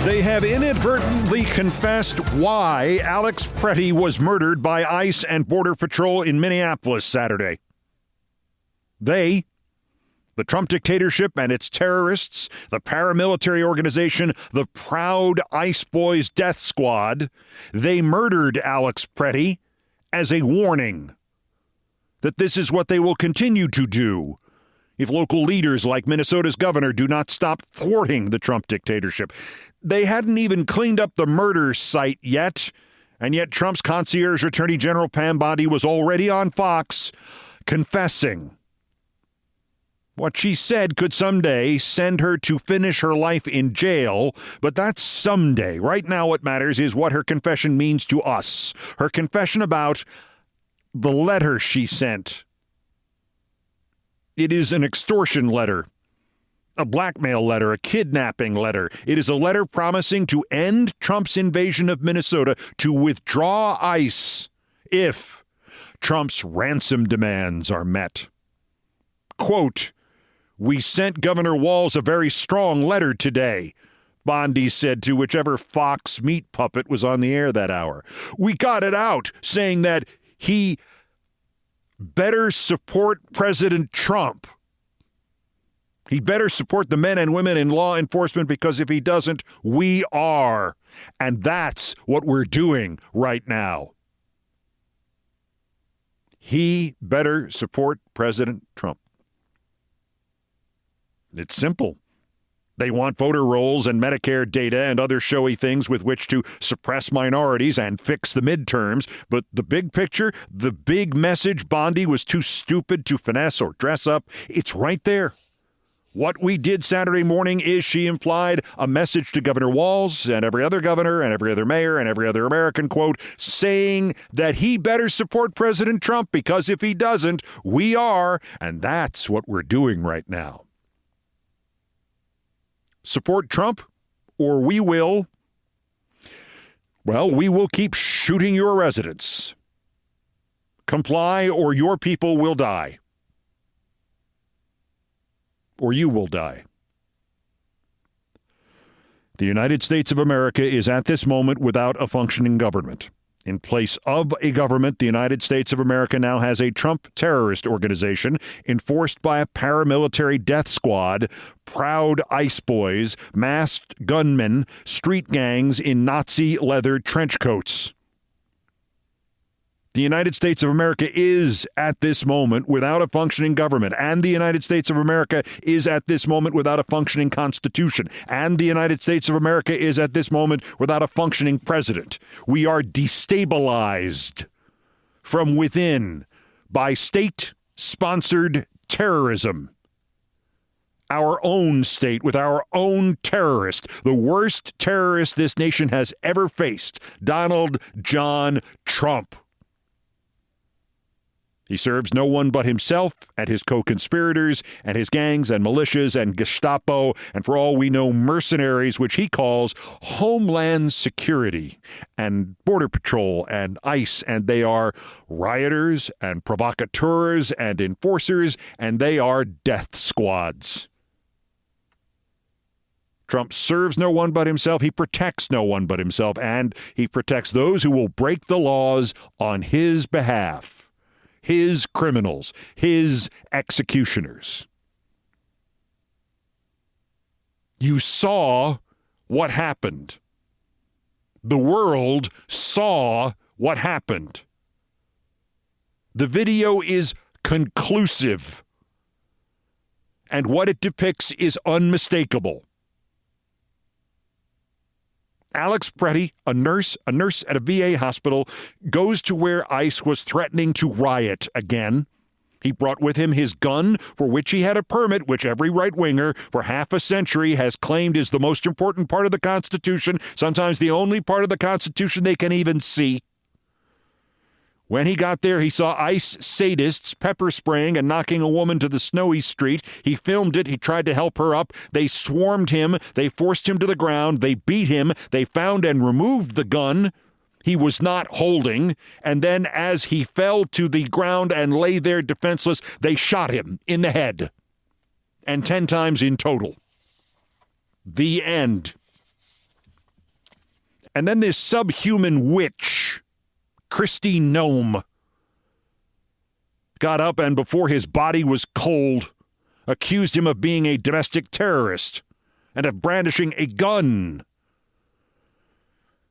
They have inadvertently confessed why Alex PRETTI was murdered by ICE and Border Patrol in Minneapolis Saturday. They, the Trump dictatorship and its terrorists, the paramilitary organization, the Proud Ice Boys Death Squad, they murdered Alex PRETTI as a warning that this is what they will continue to do if local leaders like Minnesota's governor do not stop thwarting the Trump dictatorship. They hadn't even cleaned up the murder site yet, and yet Trump's concierge attorney general Pam Bondi was already on Fox confessing. What she said could someday send her to finish her life in jail, but that's someday. Right now what matters is what her confession means to us. Her confession about the letter she sent. It is an extortion letter, a blackmail letter, a kidnapping letter. It is a letter promising to end Trump's invasion of Minnesota, to withdraw ICE if Trump's ransom demands are met. Quote, "We sent Governor Walz a very strong letter today," Bondi said to whichever Fox meat puppet was on the air that hour. "We got it out saying that he better support President Trump. He better support the men and women in law enforcement, because if he doesn't, we are. And that's what we're doing right now." He better support President Trump. It's simple. They want voter rolls and Medicare data and other showy things with which to suppress minorities and fix the midterms. But the big picture, the big message Bondi was too stupid to finesse or dress up, it's right there. What we did Saturday morning is, she implied, a message to Governor Walz and every other governor and every other mayor and every other American, quote, saying that he better support President Trump, because if he doesn't, we are. And that's what we're doing right now. Support Trump, or we will, well, we will keep shooting your residents. Comply, or your people will die. Or you will die. The United States of America is at this moment without a functioning government. In place of a government, the United States of America now has a Trump terrorist organization enforced by a paramilitary death squad, Proud Ice Boys, masked gunmen, street gangs in Nazi leather trench coats. The United States of America is at this moment without a functioning government, and the United States of America is at this moment without a functioning constitution, and the United States of America is at this moment without a functioning president. We are destabilized from within by state-sponsored terrorism. Our own state with our own terrorist, the worst terrorist this nation has ever faced, Donald John Trump. He serves no one but himself and his co-conspirators and his gangs and militias and Gestapo and, for all we know, mercenaries, which he calls Homeland Security and Border Patrol and ICE. And they are rioters and provocateurs and enforcers, and they are death squads. Trump serves no one but himself. He protects no one but himself, and he protects those who will break the laws on his behalf. His criminals, his executioners. You saw what happened. The world saw what happened. The video is conclusive, and what it depicts is unmistakable. Alex PRETTI, a nurse at a VA hospital, goes to where ICE was threatening to riot again. He brought with him his gun, for which he had a permit, which every right-winger for half a century has claimed is the most important part of the Constitution, sometimes the only part of the Constitution they can even see. When he got there, he saw ICE sadists pepper spraying and knocking a woman to the snowy street. He filmed it. He tried to help her up. They swarmed him. They forced him to the ground. They beat him. They found and removed the gun he was not holding. And then as he fell to the ground and lay there defenseless, they shot him in the head. And 10 times in total. The end. And then this subhuman witch, Kristi Noem, got up and before his body was cold, accused him of being a domestic terrorist and of brandishing a gun.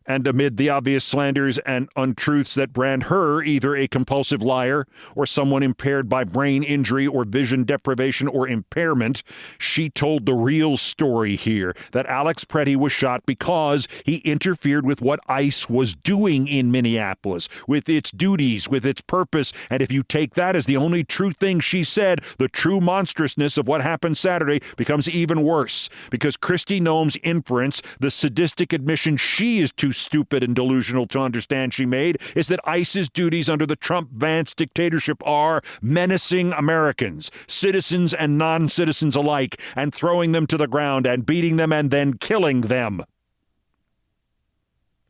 And amid the obvious slanders and untruths that brand her either a compulsive liar or someone impaired by brain injury or vision deprivation or impairment, she told the real story here, that Alex Pretty was shot because he interfered with what ICE was doing in Minneapolis, with its duties, with its purpose. And if you take that as the only true thing she said, the true monstrousness of what happened Saturday becomes even worse, because Kristi Noem's inference, the sadistic admission she is too stupid and delusional to understand she made, is that ICE's duties under the Trump-Vance dictatorship are menacing Americans, citizens and non-citizens alike, and throwing them to the ground and beating them and then killing them.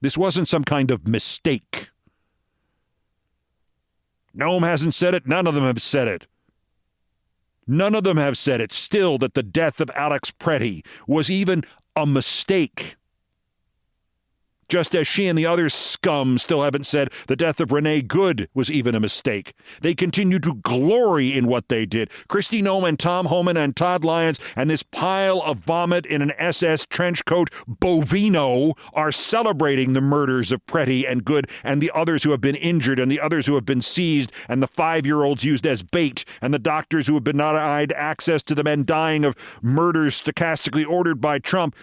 This wasn't some kind of mistake. Noem hasn't said it. None of them have said it. None of them have said it still that the death of Alex Pretty was even a mistake. Just as she and the other scum still haven't said the death of Renee Good was even a mistake. They continue to glory in what they did. Kristi Noem and Tom Homan and Todd Lyons and this pile of vomit in an SS trench coat Bovino are celebrating the murders of Pretty and Good and the others who have been injured and the others who have been seized and the 5-year-olds used as bait and the doctors who have been denied access to the men dying of murders stochastically ordered by Trump.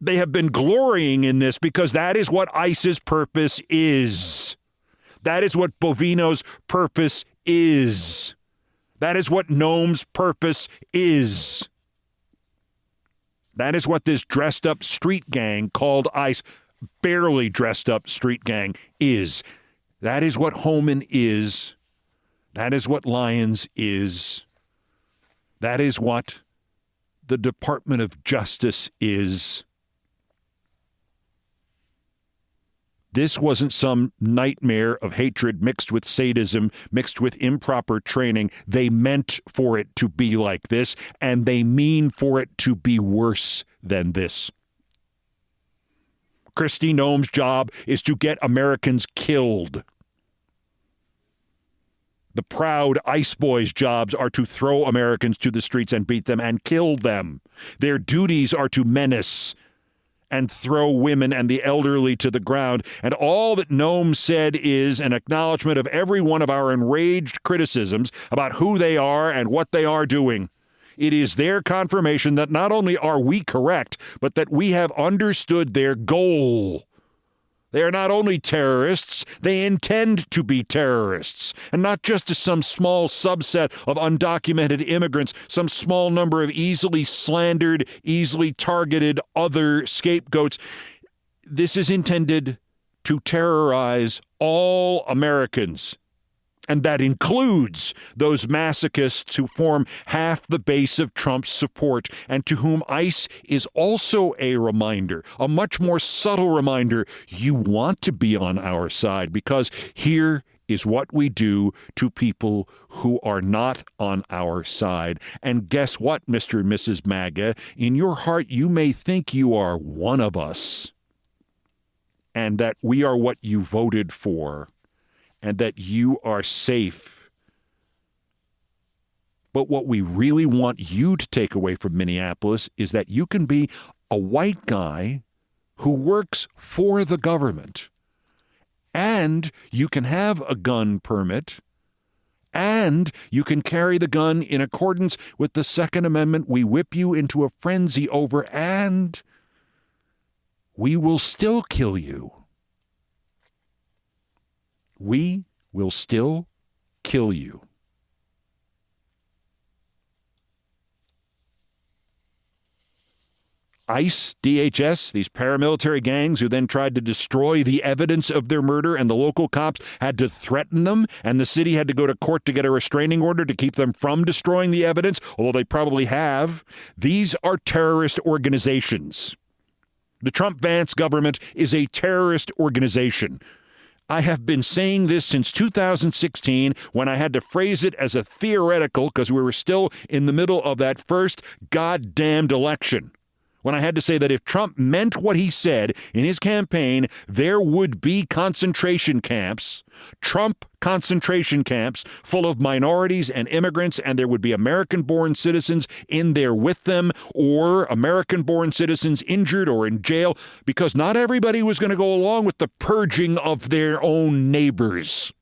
They have been glorying in this because that is what ICE's purpose is. That is what Bovino's purpose is. That is what Noem's purpose is. That is what this dressed-up street gang called ICE, barely dressed-up street gang, is. That is what Homan is. That is what Lyons is. That is what the Department of Justice is. This wasn't some nightmare of hatred mixed with sadism, mixed with improper training. They meant for it to be like this, and they mean for it to be worse than this. Kristi Noem's job is to get Americans killed. The proud ICE boys' jobs are to throw Americans to the streets and beat them and kill them. Their duties are to menace and throw women and the elderly to the ground. And all that Noem said is an acknowledgement of every one of our enraged criticisms about who they are and what they are doing. It is their confirmation that not only are we correct, but that we have understood their goal. They are not only terrorists, they intend to be terrorists, and not just as some small subset of undocumented immigrants, some small number of easily slandered, easily targeted other scapegoats. This is intended to terrorize all Americans. And that includes those masochists who form half the base of Trump's support and to whom ICE is also a reminder, a much more subtle reminder, you want to be on our side because here is what we do to people who are not on our side. And guess what, Mr. and Mrs. MAGA? In your heart, you may think you are one of us and that we are what you voted for. And that you are safe. But what we really want you to take away from Minneapolis is that you can be a white guy who works for the government, and you can have a gun permit, and you can carry the gun in accordance with the Second Amendment we whip you into a frenzy over, and we will still kill you. We will still kill you. ICE, DHS, these paramilitary gangs who then tried to destroy the evidence of their murder, and the local cops had to threaten them, and the city had to go to court to get a restraining order to keep them from destroying the evidence, although they probably have. These are terrorist organizations. The Trump-Vance government is a terrorist organization. I have been saying this since 2016 when I had to phrase it as a theoretical because we were still in the middle of that first goddamned election when I had to say that if Trump meant what he said in his campaign, there would be concentration camps, Trump concentration camps full of minorities and immigrants, and there would be American-born citizens in there with them, or American-born citizens injured or in jail, because not everybody was going to go along with the purging of their own neighbors.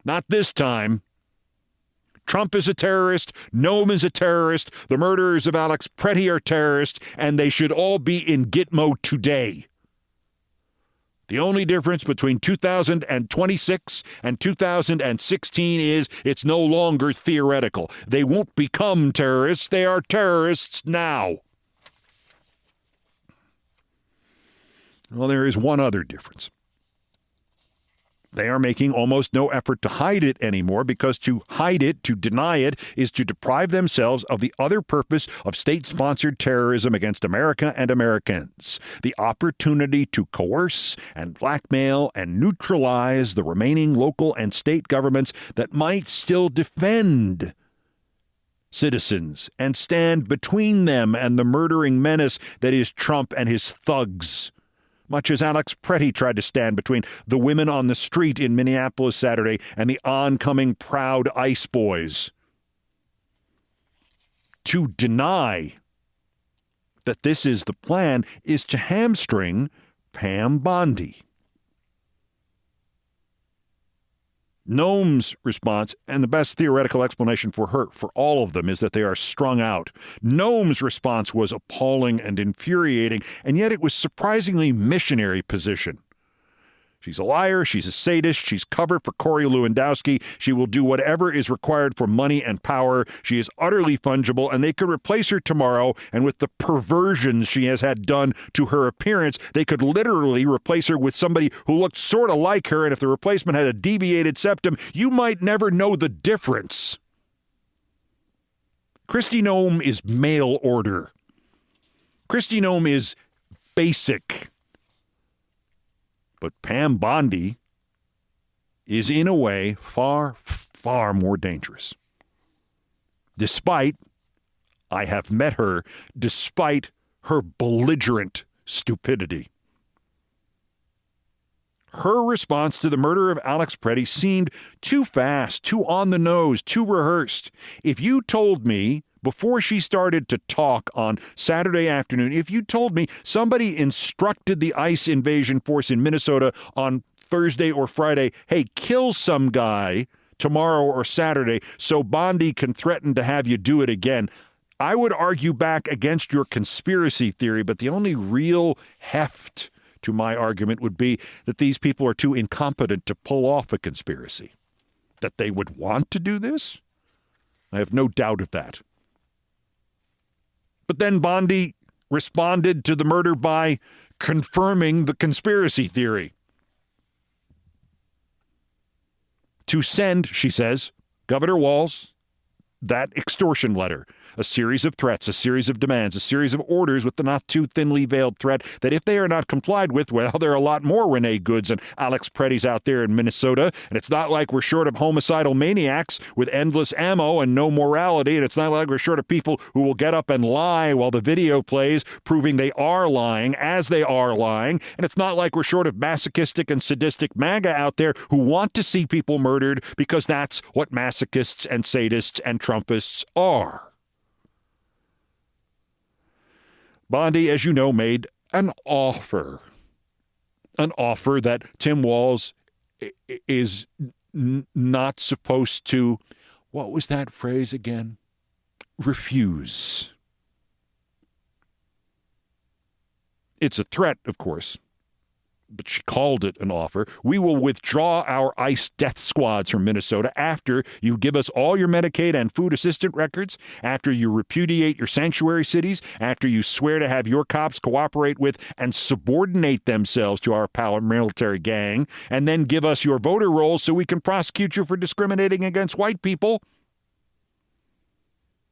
Not this time. Trump is a terrorist, Noam is a terrorist, the murderers of Alex Pretty are terrorists, and they should all be in Gitmo today. The only difference between 2026 and 2016 is it's no longer theoretical. They won't become terrorists, they are terrorists now. Well, there is one other difference. They are making almost no effort to hide it anymore, because to hide it, to deny it, is to deprive themselves of the other purpose of state-sponsored terrorism against America and Americans, the opportunity to coerce and blackmail and neutralize the remaining local and state governments that might still defend citizens and stand between them and the murdering menace that is Trump and his thugs. Much as Alex Pretty tried to stand between the women on the street in Minneapolis Saturday and the oncoming Proud ICE boys. To deny that this is the plan is to hamstring Pam Bondi. Noam's response, and the best theoretical explanation for her, for all of them, is that they are strung out. Noam's response was appalling and infuriating, and yet it was surprisingly missionary position. She's a liar, she's a sadist, she's cover for Corey Lewandowski, she will do whatever is required for money and power, she is utterly fungible, and they could replace her tomorrow, and with the perversions she has had done to her appearance, they could literally replace her with somebody who looked sort of like her, and if the replacement had a deviated septum, you might never know the difference. Kristi Noem is mail order. Kristi Noem is basic. But Pam Bondi is, in a way, far, far more dangerous. Despite, I have met her, despite her belligerent stupidity. Her response to the murder of Alex Pretty seemed too fast, too on the nose, too rehearsed. If you told me, before she started to talk on Saturday afternoon, if you told me somebody instructed the ICE invasion force in Minnesota on Thursday or Friday, hey, kill some guy tomorrow or Saturday so Bondi can threaten to have you do it again, I would argue back against your conspiracy theory, but the only real heft to my argument would be that these people are too incompetent to pull off a conspiracy. That they would want to do this? I have no doubt of that. But then Bondi responded to the murder by confirming the conspiracy theory. To send, she says, Governor Walz, that extortion letter, a series of threats, a series of demands, a series of orders with the not too thinly veiled threat that if they are not complied with, well, there are a lot more Renee Goods and Alex Pretty's out there in Minnesota, and it's not like we're short of homicidal maniacs with endless ammo and no morality, and it's not like we're short of people who will get up and lie while the video plays, proving they are lying as they are lying, and it's not like we're short of masochistic and sadistic MAGA out there who want to see people murdered because that's what masochists and sadists and Trumpists are. Bondi, as you know, made an offer that Tim Walz is not supposed to, what was that phrase again? Refuse. It's a threat, of course, but she called it an offer. We will withdraw our ICE death squads from Minnesota after you give us all your Medicaid and food assistant records, after you repudiate your sanctuary cities, after you swear to have your cops cooperate with and subordinate themselves to our paramilitary gang, and then give us your voter rolls so we can prosecute you for discriminating against white people.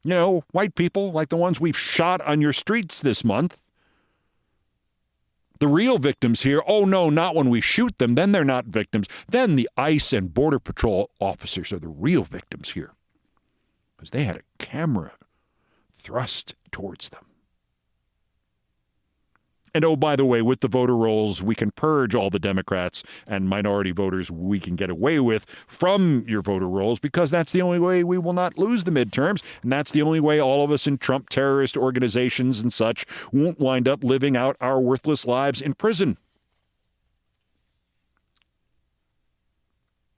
You know, white people like the ones we've shot on your streets this month. The real victims here, oh no, not when we shoot them, then they're not victims. Then the ICE and Border Patrol officers are the real victims here. Because they had a camera thrust towards them. And oh, by the way, with the voter rolls, we can purge all the Democrats and minority voters we can get away with from your voter rolls, because that's the only way we will not lose the midterms. And that's the only way all of us in Trump terrorist organizations and such won't wind up living out our worthless lives in prison.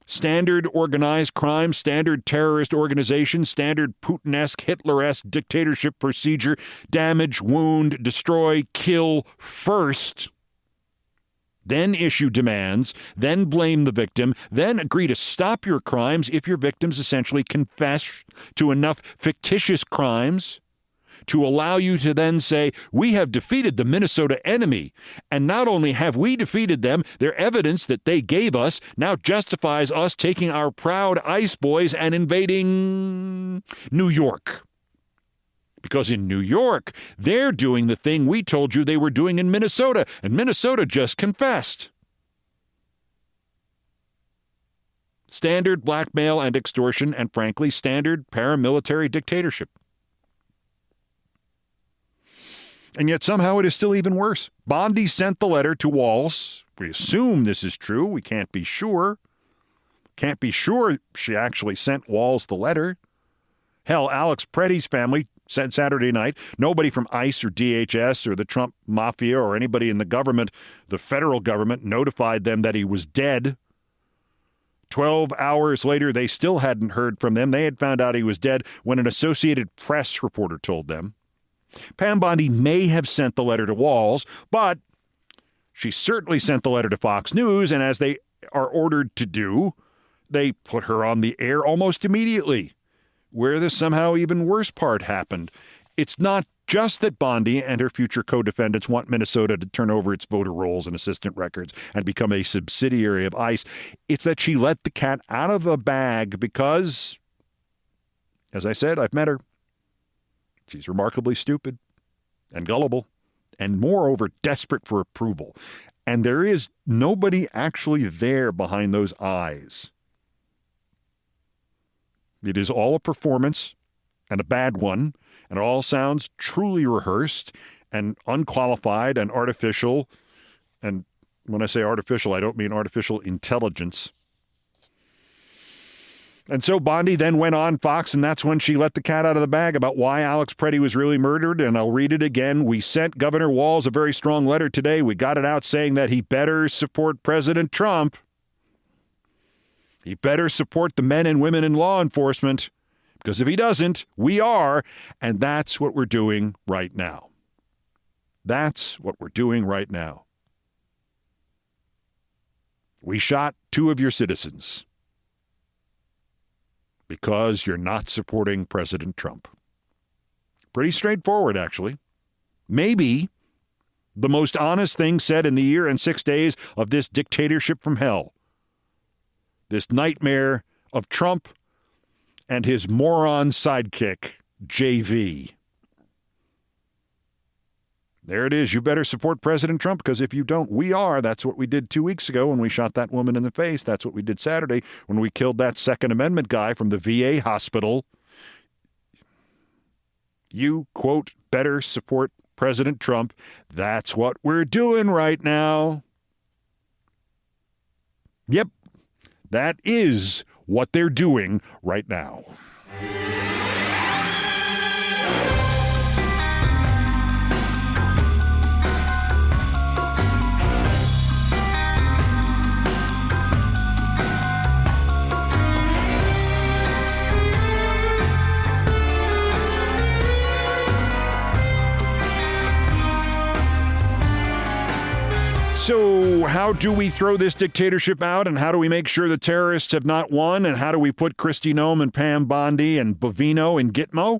Standard organized crime, standard terrorist organization, standard Putin-esque, Hitler-esque dictatorship procedure: damage, wound, destroy, kill first, then issue demands, then blame the victim, then agree to stop your crimes if your victims essentially confess to enough fictitious crimes to allow you to then say, we have defeated the Minnesota enemy. And not only have we defeated them, their evidence that they gave us now justifies us taking our proud ICE boys and invading New York. Because in New York, they're doing the thing we told you they were doing in Minnesota, and Minnesota just confessed. Standard blackmail and extortion, and frankly, standard paramilitary dictatorship. And yet somehow it is still even worse. Bondi sent the letter to Walz. We assume this is true. We can't be sure. Can't be sure she actually sent Walz the letter. Hell, Alex PRETTI's family said Saturday night nobody from ICE or DHS or the Trump mafia or anybody in the government, the federal government, notified them that he was dead. 12 hours later, they still hadn't heard from them. They had found out he was dead when an Associated Press reporter told them. Pam Bondi may have sent the letter to Walz, but she certainly sent the letter to Fox News, and as they are ordered to do, they put her on the air almost immediately, where the somehow even worse part happened. It's not just that Bondi and her future co-defendants want Minnesota to turn over its voter rolls and assistant records and become a subsidiary of ICE. It's that she let the cat out of the bag because, as I said, I've met her. She's remarkably stupid and gullible and, moreover, desperate for approval. And there is nobody actually there behind those eyes. It is all a performance, and a bad one, and it all sounds truly rehearsed and unqualified and artificial. And when I say artificial, I don't mean artificial intelligence. And so Bondi then went on Fox, and that's when she let the cat out of the bag about why Alex PRETTI was really murdered. And I'll read it again. We sent Governor Walz a very strong letter today. We got it out saying that he better support President Trump. He better support the men and women in law enforcement, because if he doesn't, we are. And that's what we're doing right now. That's what we're doing right now. We shot 2 of your citizens because you're not supporting President Trump. Pretty straightforward, actually. Maybe the most honest thing said in the year and 6 days of this dictatorship from hell. This nightmare of Trump and his moron sidekick, JV. There it is. You better support President Trump, because if you don't, we are. That's what we did 2 weeks ago when we shot that woman in the face. That's what we did Saturday when we killed that Second Amendment guy from the VA hospital. You, quote, better support President Trump. That's what we're doing right now. Yep, that is what they're doing right now. So how do we throw this dictatorship out, and how do we make sure the terrorists have not won, and how do we put Kristi Noem and Pam Bondi and Bovino in Gitmo?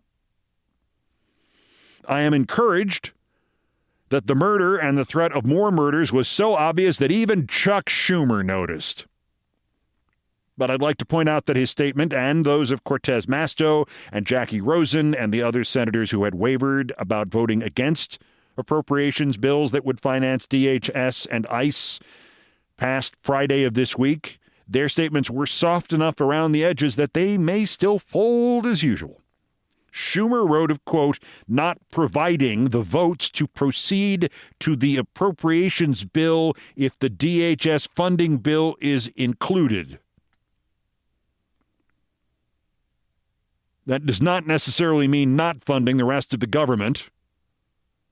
I am encouraged that the murder and the threat of more murders was so obvious that even Chuck Schumer noticed. But I'd like to point out that his statement, and those of Cortez Masto and Jackie Rosen and the other senators who had wavered about voting against appropriations bills that would finance DHS and ICE passed Friday of this week, their statements were soft enough around the edges that they may still fold as usual. Schumer wrote of, quote, not providing the votes to proceed to the appropriations bill if the DHS funding bill is included. That does not necessarily mean not funding the rest of the government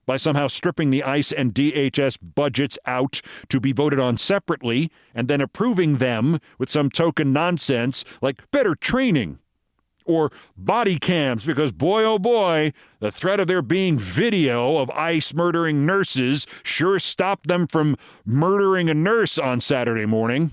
by somehow stripping the ICE and DHS budgets out to be voted on separately and then approving them with some token nonsense like better training or body cams, because boy, oh boy, the threat of there being video of ICE murdering nurses sure stopped them from murdering a nurse on Saturday morning.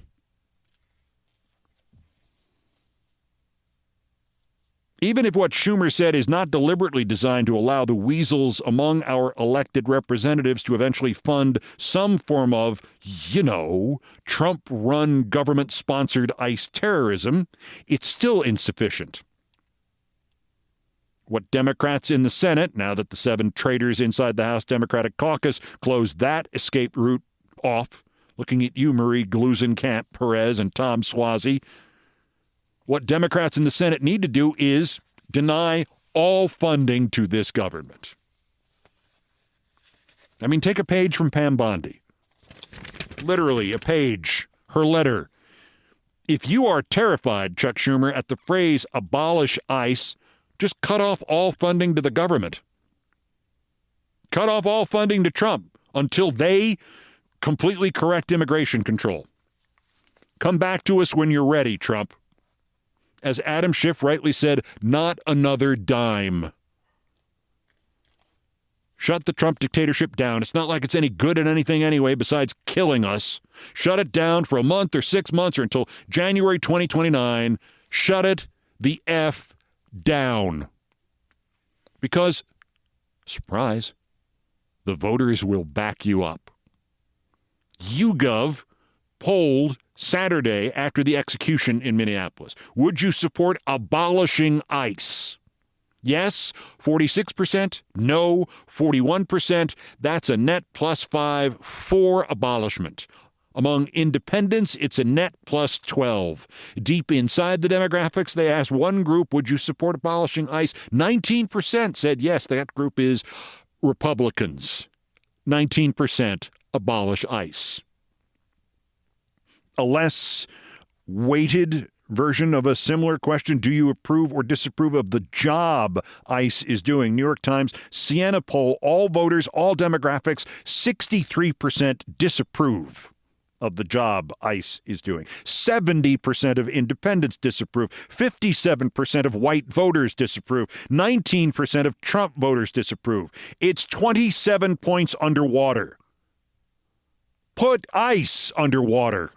Even if what Schumer said is not deliberately designed to allow the weasels among our elected representatives to eventually fund some form of, Trump-run government-sponsored ICE terrorism, it's still insufficient. What Democrats in the Senate, now that the 7 traitors inside the House Democratic Caucus closed that escape route off, looking at you, Marie Gluesenkamp-Perez and Tom Suozzi, what Democrats in the Senate need to do is deny all funding to this government. I mean, take a page from Pam Bondi. Literally a page, her letter. If you are terrified, Chuck Schumer, at the phrase abolish ICE, just cut off all funding to the government. Cut off all funding to Trump until they completely correct immigration control. Come back to us when you're ready, Trump. As Adam Schiff rightly said, not another dime. Shut the Trump dictatorship down. It's not like it's any good at anything anyway besides killing us. Shut it down for a month or 6 months or until January 2029. Shut it the F down. Because, surprise, the voters will back you up. YouGov polled Saturday after the execution in Minneapolis. Would you support abolishing ICE? Yes, 46%. No, 41%. That's a net +5 for abolishment. Among independents, it's a net +12. Deep inside the demographics, they asked one group, would you support abolishing ICE? 19% said yes, that group is Republicans. 19% abolish ICE. A less weighted version of a similar question, do you approve or disapprove of the job ICE is doing? New York Times Siena poll, all voters, all demographics, 63% disapprove of the job ICE is doing. 70% of independents disapprove. 57% of white voters disapprove. 19% of Trump voters disapprove. It's 27 points underwater. Put ICE underwater.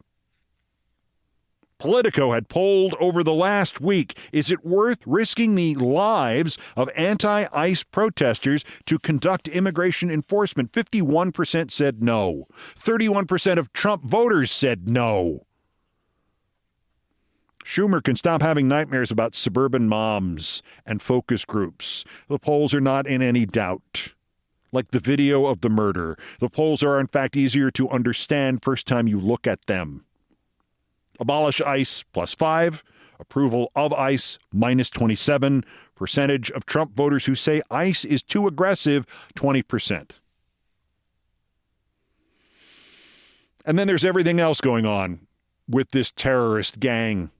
Politico had polled over the last week, is it worth risking the lives of anti-ICE protesters to conduct immigration enforcement? 51% said no. 31% of Trump voters said no. Schumer can stop having nightmares about suburban moms and focus groups. The polls are not in any doubt. Like the video of the murder, the polls are in fact easier to understand first time you look at them. Abolish ICE +5, approval of ICE -27, percentage of Trump voters who say ICE is too aggressive, 20%. And then there's everything else going on with this terrorist gang.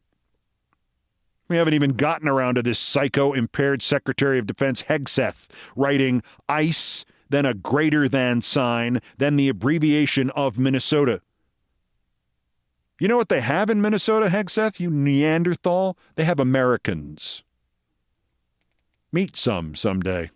We haven't even gotten around to this psycho-impaired Secretary of Defense Hegseth writing ICE, then a greater than sign, then the abbreviation of Minnesota. You know what they have in Minnesota, Hegseth, you Neanderthal? They have Americans. Meet some someday.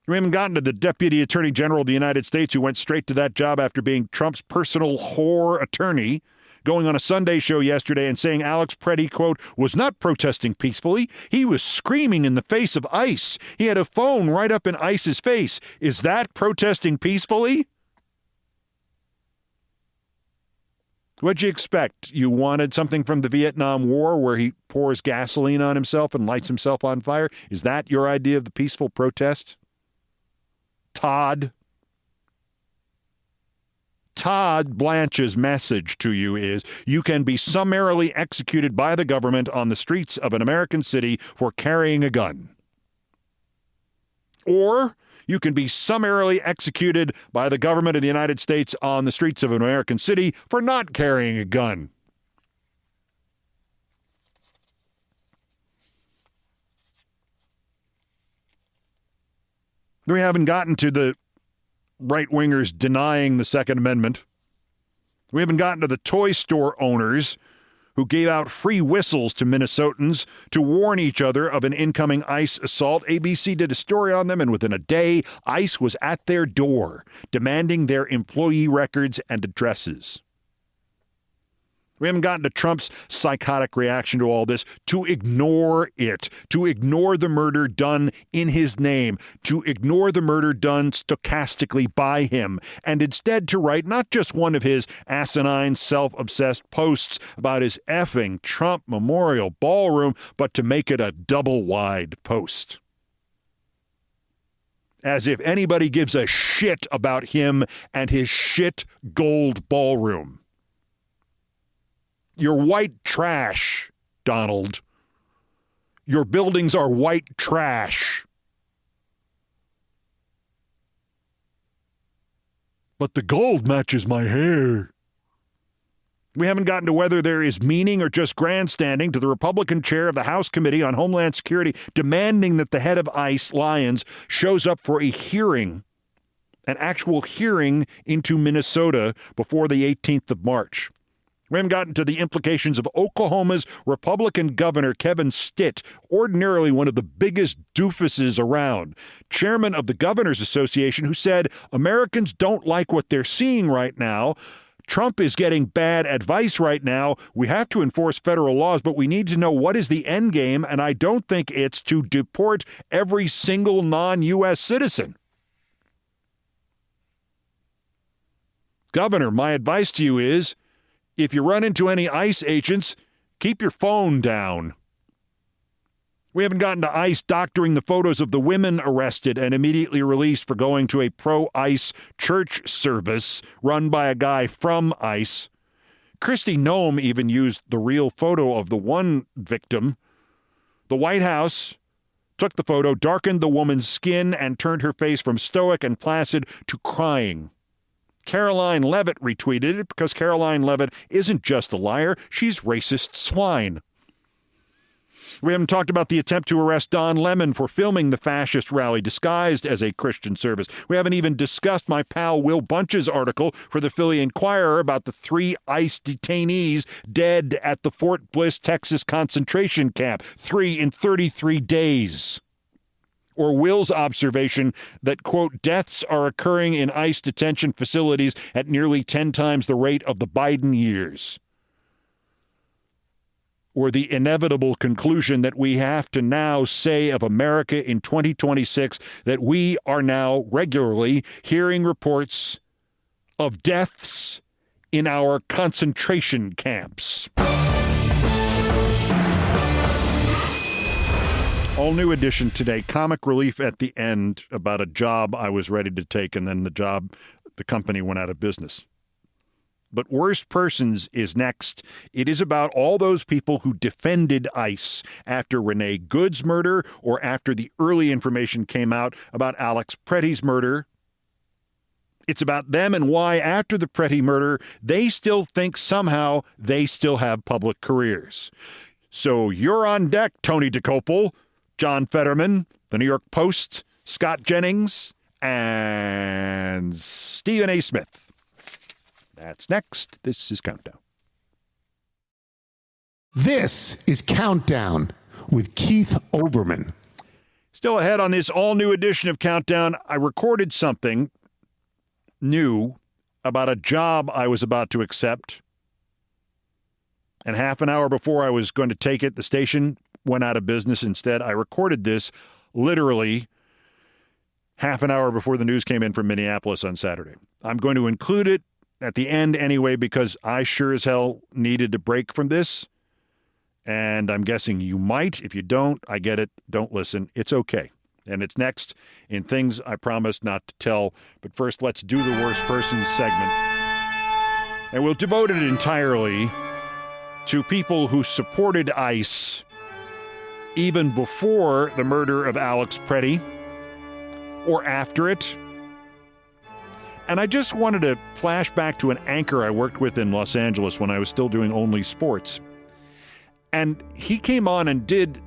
We haven't gotten to the Deputy Attorney General of the United States who went straight to that job after being Trump's personal whore attorney, going on a Sunday show yesterday and saying Alex PRETTI, quote, was not protesting peacefully. He was screaming in the face of ICE. He had a phone right up in ICE's face. Is that protesting peacefully? What'd you expect? You wanted something from the Vietnam War where he pours gasoline on himself and lights himself on fire? Is that your idea of the peaceful protest? Todd. Todd Blanche's message to you is you can be summarily executed by the government on the streets of an American city for carrying a gun. Or you can be summarily executed by the government of the United States on the streets of an American city for not carrying a gun. We haven't gotten to the right-wingers denying the Second Amendment. We haven't gotten to the toy store owners who gave out free whistles to Minnesotans to warn each other of an incoming ICE assault. ABC did a story on them, and within a day, ICE was at their door, demanding their employee records and addresses. We haven't gotten to Trump's psychotic reaction to all this, to ignore it, to ignore the murder done in his name, to ignore the murder done stochastically by him, and instead to write not just one of his asinine, self-obsessed posts about his effing Trump Memorial Ballroom, but to make it a double-wide post. As if anybody gives a shit about him and his shit gold ballroom. You're white trash, Donald. Your buildings are white trash. But the gold matches my hair. We haven't gotten to whether there is meaning or just grandstanding to the Republican chair of the House Committee on Homeland Security demanding that the head of ICE, Lyons, shows up for a hearing, an actual hearing into Minnesota before the 18th of March. We haven't gotten to the implications of Oklahoma's Republican governor, Kevin Stitt, ordinarily one of the biggest doofuses around, chairman of the Governors Association, who said Americans don't like what they're seeing right now. Trump is getting bad advice right now. We have to enforce federal laws, but we need to know what is the end game, and I don't think it's to deport every single non-U.S. citizen. Governor, my advice to you is, if you run into any ICE agents, keep your phone down. We haven't gotten to ICE doctoring the photos of the women arrested and immediately released for going to a pro-ICE church service run by a guy from ICE. Kristi Noem even used the real photo of the one victim. The White House took the photo, darkened the woman's skin, and turned her face from stoic and placid to crying. Caroline Levitt retweeted it because Caroline Levitt isn't just a liar, she's racist swine. We haven't talked about the attempt to arrest Don Lemon for filming the fascist rally disguised as a Christian service. We haven't even discussed my pal Will Bunch's article for the Philly Inquirer about the 3 ICE detainees dead at the Fort Bliss, Texas concentration camp, 3 in 33 days. Or Will's observation that, quote, deaths are occurring in ICE detention facilities at nearly 10 times the rate of the Biden years. Or the inevitable conclusion that we have to now say of America in 2026 that we are now regularly hearing reports of deaths in our concentration camps. All new edition today, comic relief at the end about a job I was ready to take, and then the company went out of business. But Worst Persons is next. It is about all those people who defended ICE after Renee Good's murder or after the early information came out about Alex PRETTI's murder. It's about them and why, after the PRETTI murder, they still think somehow they still have public careers. So you're on deck, Tony Dokoupil, John Fetterman, the New York Post, Scott Jennings, and Stephen A. Smith. That's next. This is Countdown. This is Countdown with Keith Olbermann. Still ahead on this all-new edition of Countdown, I recorded something new about a job I was about to accept. And half an hour before I was going to take it, the station went out of business. Instead, I recorded this literally half an hour before the news came in from Minneapolis on Saturday. I'm going to include it at the end anyway because I sure as hell needed to break from this. And I'm guessing you might. If you don't, I get it. Don't listen. It's okay. And it's next in Things I Promised Not to Tell. But first, let's do the Worst Persons segment. And we'll devote it entirely to people who supported ICE even before the murder of Alex PRETTI or after it. And I just wanted to flash back to an anchor I worked with in Los Angeles when I was still doing only sports. And he came on and did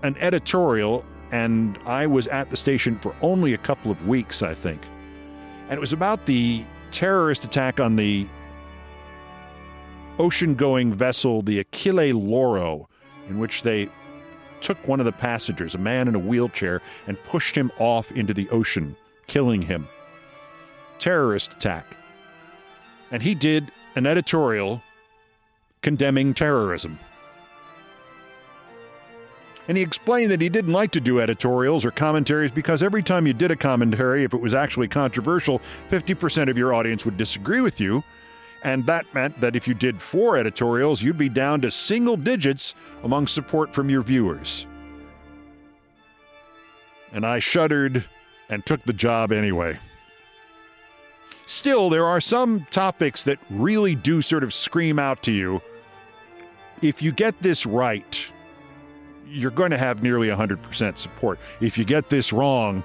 an editorial, and I was at the station for only a couple of weeks, I think. And it was about the terrorist attack on the ocean-going vessel, the Achille Lauro, in which they took one of the passengers, a man in a wheelchair, and pushed him off into the ocean, killing him. Terrorist attack. And he did an editorial condemning terrorism. And he explained that he didn't like to do editorials or commentaries because every time you did a commentary, if it was actually controversial, 50% of your audience would disagree with you. And that meant that if you did 4 editorials, you'd be down to single digits among support from your viewers. And I shuddered and took the job anyway. Still, there are some topics that really do sort of scream out to you. If you get this right, you're going to have nearly 100% support. If you get this wrong,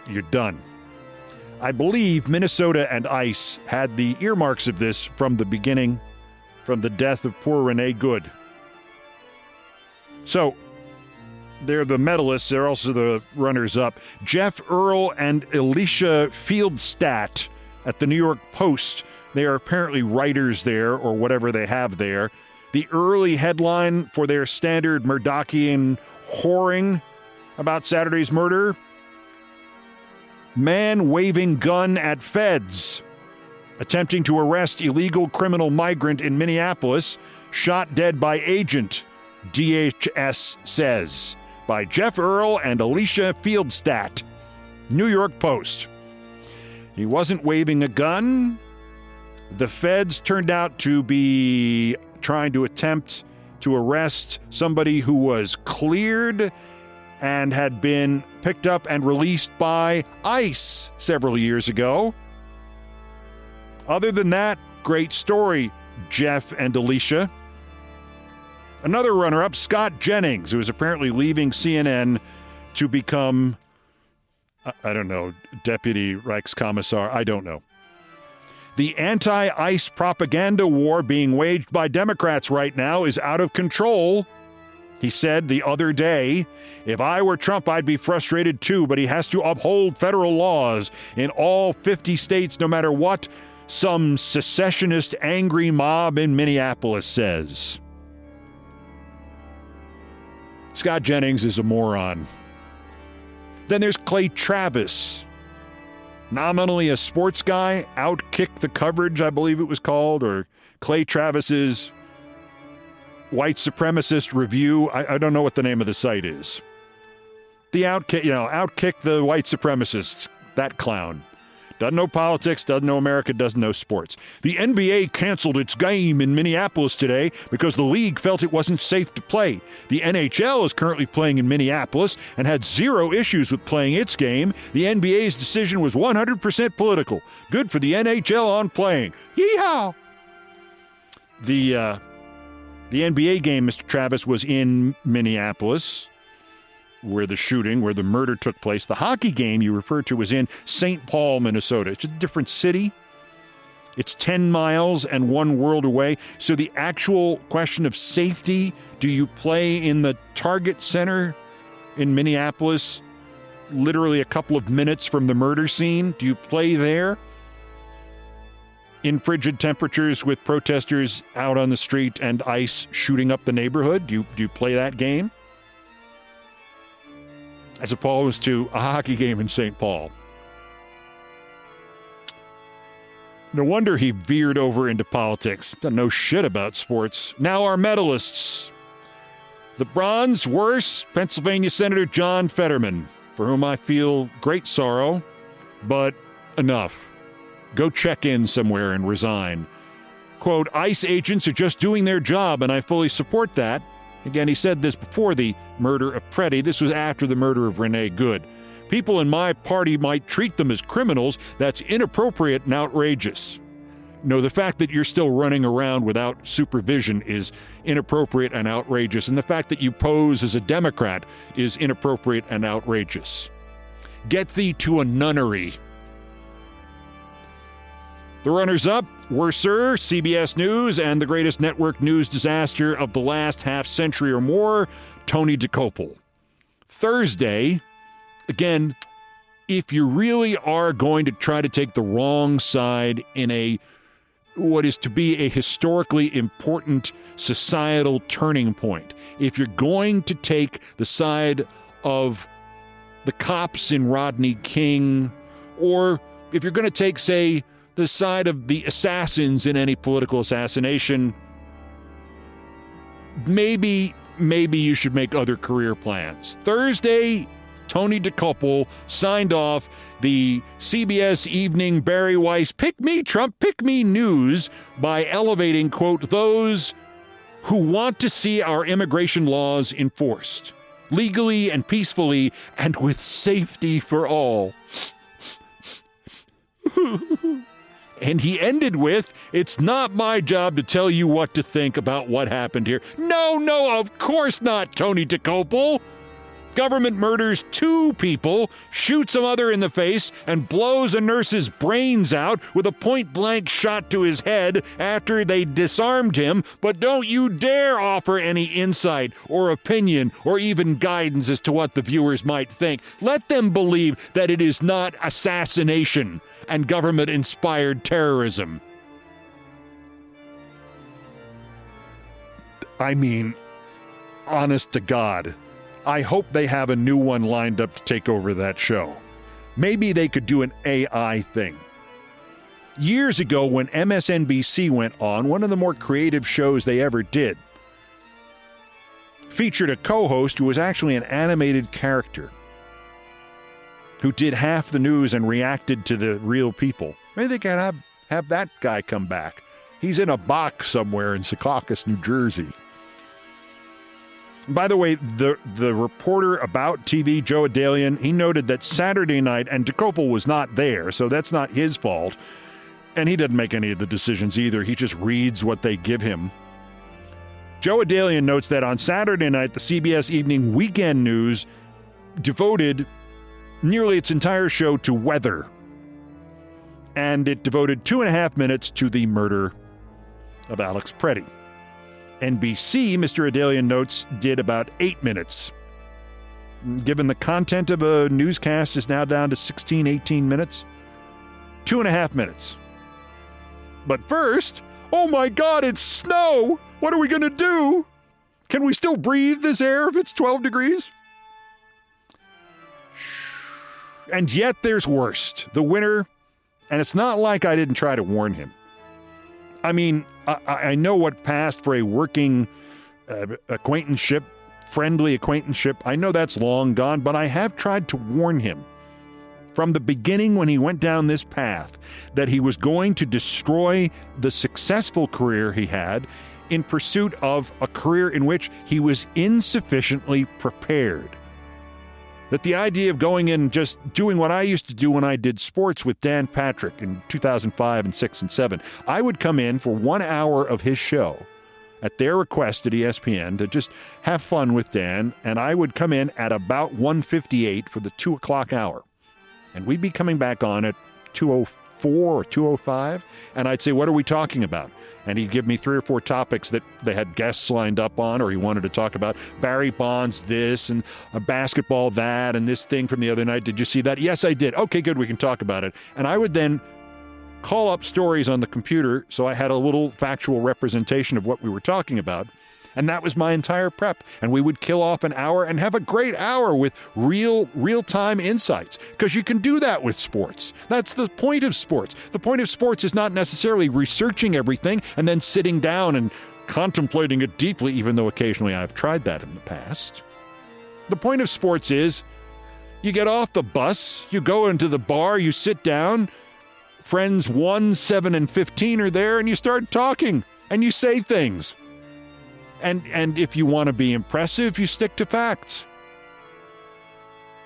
you're done. I believe Minnesota and ICE had the earmarks of this from the beginning, from the death of poor Renee Good. So, they're the medalists. They're also the runners-up. Jeff Earl and Alicia Fieldstadt at the New York Post. They are apparently writers there, or whatever they have there. The early headline for their standard Murdochian whoring about Saturday's murder: man waving gun at feds. Attempting to arrest illegal criminal migrant in Minneapolis, shot dead by agent, DHS says. By Jeff Earl and Alicia Fieldstadt. New York Post. He wasn't waving a gun. The feds turned out to be trying to attempt to arrest somebody who was cleared and had been picked up and released by ICE several years ago. Other than that, great story, Jeff and Alicia. Another runner-up, Scott Jennings, who is apparently leaving CNN to become, I don't know, Deputy Reichskommissar, I don't know. The anti-ICE propaganda war being waged by Democrats right now is out of control. He said the other day, if I were Trump, I'd be frustrated too, but he has to uphold federal laws in all 50 states, no matter what some secessionist angry mob in Minneapolis says. Scott Jennings is a moron. Then there's Clay Travis. Nominally a sports guy, Outkick the Coverage, I believe it was called, or Clay Travis's white supremacist review. I don't know what the name of the site is. The Outkick the white supremacists, that clown. Doesn't know politics, doesn't know America, doesn't know sports. The NBA canceled its game in Minneapolis today because the league felt it wasn't safe to play. The NHL is currently playing in Minneapolis and had zero issues with playing its game. The NBA's decision was 100% political. Good for the NHL on playing. Yeehaw! The NBA game, Mr. Travis, was in Minneapolis, where the murder took place. The hockey game you referred to was in St. Paul, Minnesota. It's a different city. It's 10 miles and one world away. So the actual question of safety, do you play in the Target Center in Minneapolis, literally a couple of minutes from the murder scene? Do you play there in frigid temperatures with protesters out on the street and ICE shooting up the neighborhood? Do you play that game? As opposed to a hockey game in St. Paul. No wonder he veered over into politics. Doesn't know shit about sports. Now our medalists. The bronze, worse, Pennsylvania Senator John Fetterman, for whom I feel great sorrow, but enough. Go check in somewhere and resign. Quote, ICE agents are just doing their job, and I fully support that. Again, he said this before the murder of PRETTI. This was after the murder of Renee Good. People in my party might treat them as criminals. That's inappropriate and outrageous. No, the fact that you're still running around without supervision is inappropriate and outrageous, and the fact that you pose as a Democrat is inappropriate and outrageous. Get thee to a nunnery. The runners-up were Sir, CBS News, and the greatest network news disaster of the last half-century or more, Tony Dokoupil. Thursday, again, if you really are going to try to take the wrong side in what is to be a historically important societal turning point, if you're going to take the side of the cops in Rodney King, or if you're going to take, say, the side of the assassins in any political assassination, maybe you should make other career plans. Thursday, Tony Dokoupil signed off the CBS Evening Barry Weiss Pick Me, Trump, Pick Me news by elevating, quote, those who want to see our immigration laws enforced legally and peacefully and with safety for all. And he ended with, it's not my job to tell you what to think about what happened here. No, of course not, Tony Dokoupil. Government murders 2 people, shoots a mother in the face, and blows a nurse's brains out with a point-blank shot to his head after they disarmed him, but don't you dare offer any insight or opinion or even guidance as to what the viewers might think. Let them believe that it is not assassination and government-inspired terrorism. I mean, honest to God, I hope they have a new one lined up to take over that show. Maybe they could do an AI thing. Years ago, when MSNBC went on, one of the more creative shows they ever did featured a co-host who was actually an animated character who did half the news and reacted to the real people. Maybe they could have that guy come back. He's in a box somewhere in Secaucus, New Jersey. By the way, the reporter about TV, Joe Adalian, he noted that Saturday night, and Dokoupil was not there, so that's not his fault, and he doesn't make any of the decisions either. He just reads what they give him. Joe Adalian notes that on Saturday night, the CBS Evening Weekend News devoted nearly its entire show to weather, and it devoted 2.5 minutes to the murder of Alex PRETTI. NBC, Mr. Adalian notes, did about 8 minutes. Given the content of a newscast is now down to 16, 18 minutes, 2.5 minutes. But first, oh my God, it's snow! What are we going to do? Can we still breathe this air if it's 12 degrees? And yet there's worse. The winter, and it's not like I didn't try to warn him. I mean, I know what passed for a working acquaintanceship, friendly acquaintanceship. I know that's long gone, but I have tried to warn him from the beginning when he went down this path that he was going to destroy the successful career he had in pursuit of a career in which he was insufficiently prepared. That the idea of going in and just doing what I used to do when I did sports with Dan Patrick in 2005 and 6 and 7, I would come in for 1 hour of his show at their request at ESPN to just have fun with Dan, and I would come in at about 1:58 for the 2 o'clock hour. And we'd be coming back on at 2:04 or 2:05, and I'd say, what are we talking about? And he'd give me 3 or 4 topics that they had guests lined up on, or he wanted to talk about Barry Bonds this, and a basketball that, and this thing from the other night. Did you see that? Yes, I did. Okay, good, we can talk about it. And I would then call up stories on the computer so I had a little factual representation of what we were talking about. And that was my entire prep. And we would kill off an hour and have a great hour with real-time insights. Because you can do that with sports. That's the point of sports. The point of sports is not necessarily researching everything and then sitting down and contemplating it deeply, even though occasionally I've tried that in the past. The point of sports is you get off the bus, you go into the bar, you sit down, friends 1, 7, and 15 are there, and you start talking, and you say things. And if you want to be impressive, you stick to facts.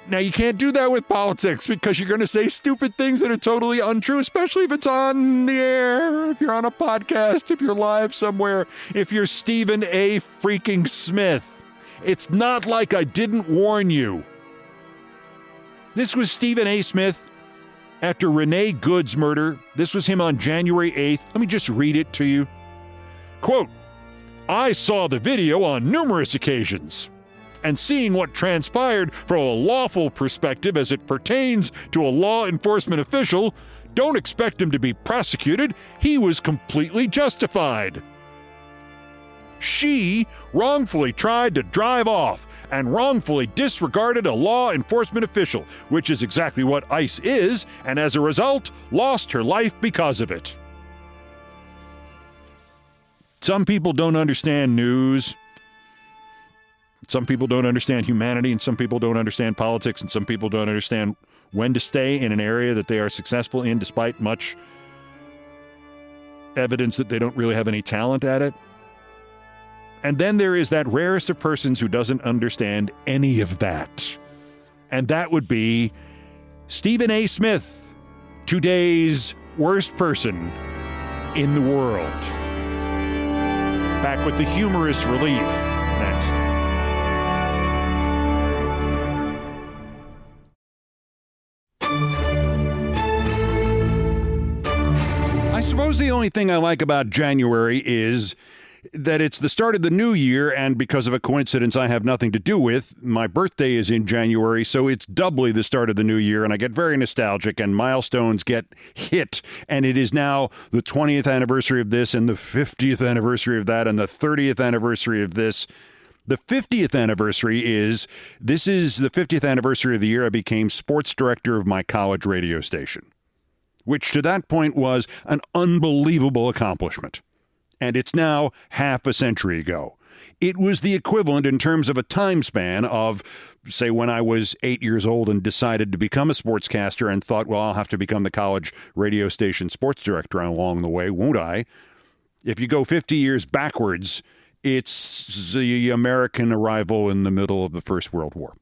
Now, you can't do that with politics because you're going to say stupid things that are totally untrue, especially if it's on the air, if you're on a podcast, if you're live somewhere, if you're Stephen A. freaking Smith. It's not like I didn't warn you. This was Stephen A. Smith after Renee Good's murder. This was him on January 8th. Let me just read it to you. Quote, I saw the video on numerous occasions, and seeing what transpired from a lawful perspective as it pertains to a law enforcement official, don't expect him to be prosecuted. He was completely justified. She wrongfully tried to drive off and wrongfully disregarded a law enforcement official, which is exactly what ICE is, and as a result, lost her life because of it. Some people don't understand news. Some people don't understand humanity, and some people don't understand politics, and some people don't understand when to stay in an area that they are successful in, despite much evidence that they don't really have any talent at it. And then there is that rarest of persons who doesn't understand any of that. And that would be Stephen A. Smith, today's worst person in the world. Back with the humorous relief next. I suppose the only thing I like about January is that it's the start of the new year, and because of a coincidence I have nothing to do with, my birthday is in January, so it's doubly the start of the new year, and I get very nostalgic, and milestones get hit, and it is now the 20th anniversary of this, and the 50th anniversary of that, and the 30th anniversary of this. The 50th anniversary is the 50th anniversary of the year I became sports director of my college radio station, which to that point was an unbelievable accomplishment. And it's now half a century ago. It was the equivalent in terms of a time span of, say, when I was 8 years old and decided to become a sportscaster and thought, well, I'll have to become the college radio station sports director along the way, won't I? If you go 50 years backwards, it's the American arrival in the middle of the First World War.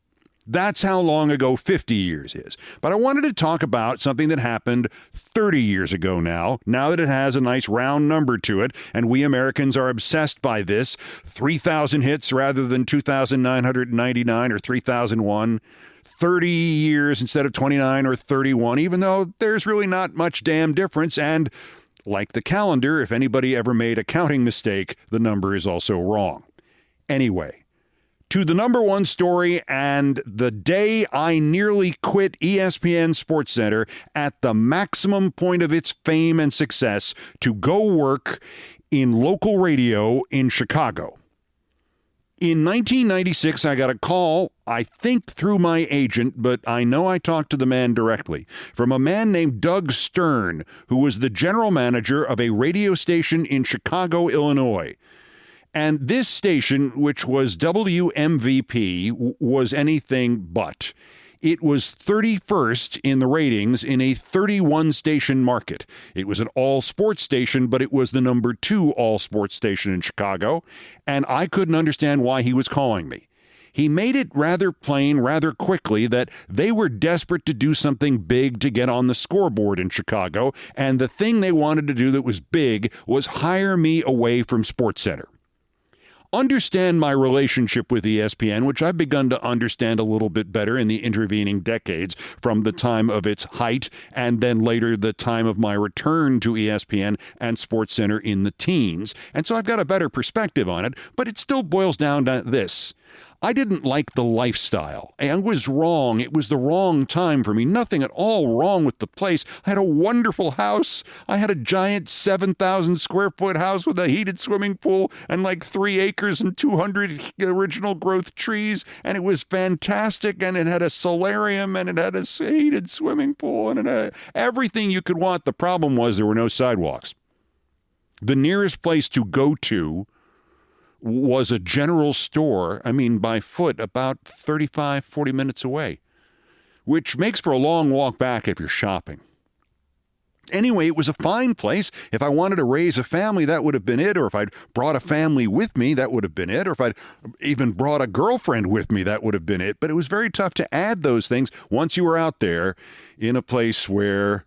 That's how long ago 50 years is. But I wanted to talk about something that happened 30 years ago now that it has a nice round number to it, and we Americans are obsessed by this. 3,000 hits rather than 2,999 or 3,001. 30 years instead of 29 or 31, even though there's really not much damn difference. And like the calendar, if anybody ever made a counting mistake, the number is also wrong. Anyway, to the number one story and the day I nearly quit ESPN SportsCenter at the maximum point of its fame and success to go work in local radio in Chicago. In 1996, I got a call, I think through my agent, but I know I talked to the man directly, from a man named Doug Stern, who was the general manager of a radio station in Chicago, Illinois. And this station, which was WMVP, was anything but. It was 31st in the ratings in a 31-station market. It was an all-sports station, but it was the number 2 all-sports station in Chicago, and I couldn't understand why he was calling me. He made it rather plain rather quickly that they were desperate to do something big to get on the scoreboard in Chicago, and the thing they wanted to do that was big was hire me away from SportsCenter. Understand my relationship with ESPN, which I've begun to understand a little bit better in the intervening decades, from the time of its height and then later the time of my return to ESPN and SportsCenter in the teens. And so I've got a better perspective on it, but it still boils down to this. I didn't like the lifestyle. I was wrong. It was the wrong time for me. Nothing at all wrong with the place. I had a wonderful house. I had a giant 7,000 square foot house with a heated swimming pool and like 3 acres and 200 original growth trees. And it was fantastic. And it had a solarium and it had a heated swimming pool and it had everything you could want. The problem was there were no sidewalks. The nearest place to go to was a general store, by foot, about 35, 40 minutes away, which makes for a long walk back if you're shopping. Anyway, it was a fine place. If I wanted to raise a family, that would have been it. Or if I'd brought a family with me, that would have been it. Or if I'd even brought a girlfriend with me, that would have been it. But it was very tough to add those things once you were out there in a place where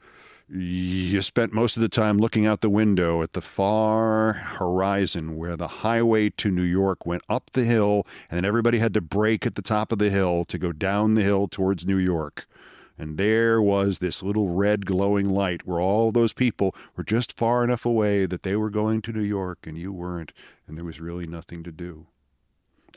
you spent most of the time looking out the window at the far horizon where the highway to New York went up the hill, and then everybody had to brake at the top of the hill to go down the hill towards New York. And there was this little red glowing light where all those people were just far enough away that they were going to New York and you weren't, and there was really nothing to do.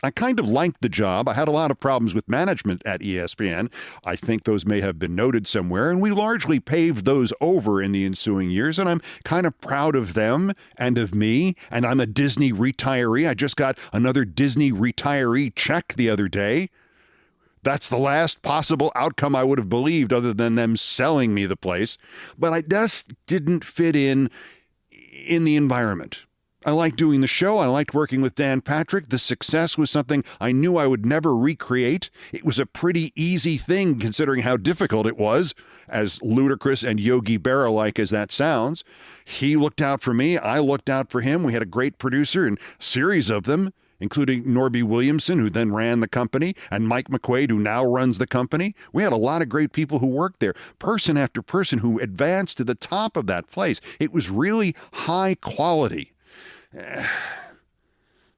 I kind of liked the job. I had a lot of problems with management at ESPN. I think those may have been noted somewhere, and we largely paved those over in the ensuing years, and I'm kind of proud of them and of me, and I'm a Disney retiree. I just got another Disney retiree check the other day. That's the last possible outcome I would have believed other than them selling me the place. But I just didn't fit in the environment. I liked doing the show. I liked working with Dan Patrick. The success was something I knew I would never recreate. It was a pretty easy thing considering how difficult it was, as ludicrous and Yogi Berra-like as that sounds. He looked out for me. I looked out for him. We had a great producer and series of them, including Norby Williamson, who then ran the company, and Mike McQuaid, who now runs the company. We had a lot of great people who worked there, person after person who advanced to the top of that place. It was really high quality.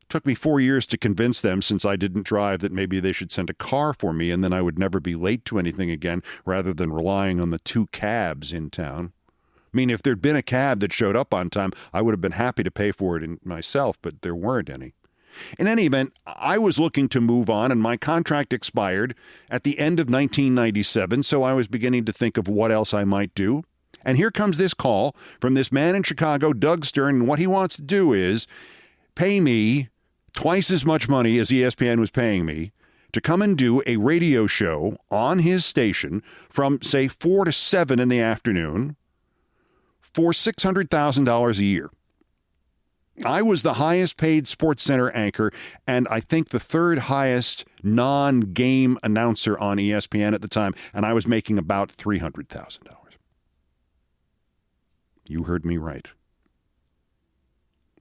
Took me 4 years to convince them, since I didn't drive, that maybe they should send a car for me, and then I would never be late to anything again, rather than relying on the 2 cabs in town. I mean, if there'd been a cab that showed up on time, I would have been happy to pay for it myself, but there weren't any. In any event, I was looking to move on, and my contract expired at the end of 1997, so I was beginning to think of what else I might do. And here comes this call from this man in Chicago, Doug Stern, and what he wants to do is pay me twice as much money as ESPN was paying me to come and do a radio show on his station from, say, 4 to 7 in the afternoon for $600,000 a year. I was the highest paid SportsCenter anchor, and I think the third highest non-game announcer on ESPN at the time, and I was making about $300,000. You heard me right.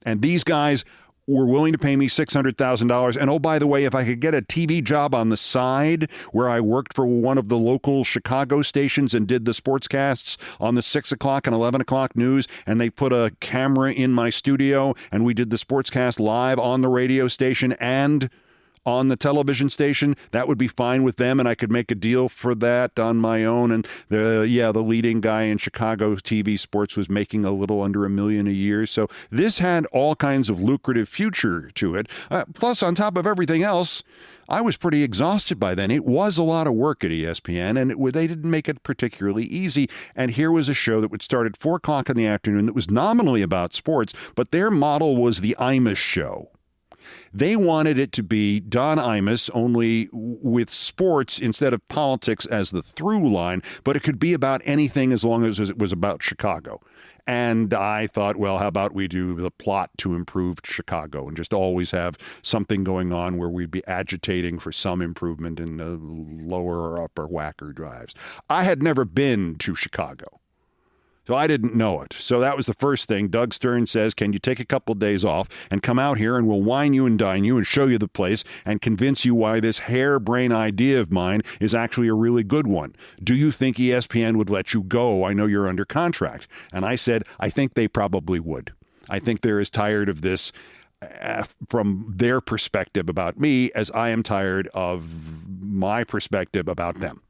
And these guys were willing to pay me $600,000. And oh, by the way, if I could get a TV job on the side where I worked for one of the local Chicago stations and did the sportscasts on the 6 o'clock and 11 o'clock news, and they put a camera in my studio and we did the sportscast live on the radio station and on the television station, that would be fine with them, and I could make a deal for that on my own. And the leading guy in Chicago TV sports was making a little under $1 million a year. So this had all kinds of lucrative future to it. Plus, on top of everything else, I was pretty exhausted by then. It was a lot of work at ESPN, and they didn't make it particularly easy. And here was a show that would start at 4 o'clock in the afternoon that was nominally about sports, but their model was the Imus show. They wanted it to be Don Imus, only with sports instead of politics as the through line, but it could be about anything as long as it was about Chicago. And I thought, well, how about we do the plot to improve Chicago and just always have something going on where we'd be agitating for some improvement in the lower or upper Wacker drives. I had never been to Chicago, so I didn't know it. So that was the first thing. Doug Stern says, can you take a couple of days off and come out here and we'll wine you and dine you and show you the place and convince you why this harebrained idea of mine is actually a really good one. Do you think ESPN would let you go? I know you're under contract. And I said, I think they probably would. I think they're as tired of this from their perspective about me as I am tired of my perspective about them.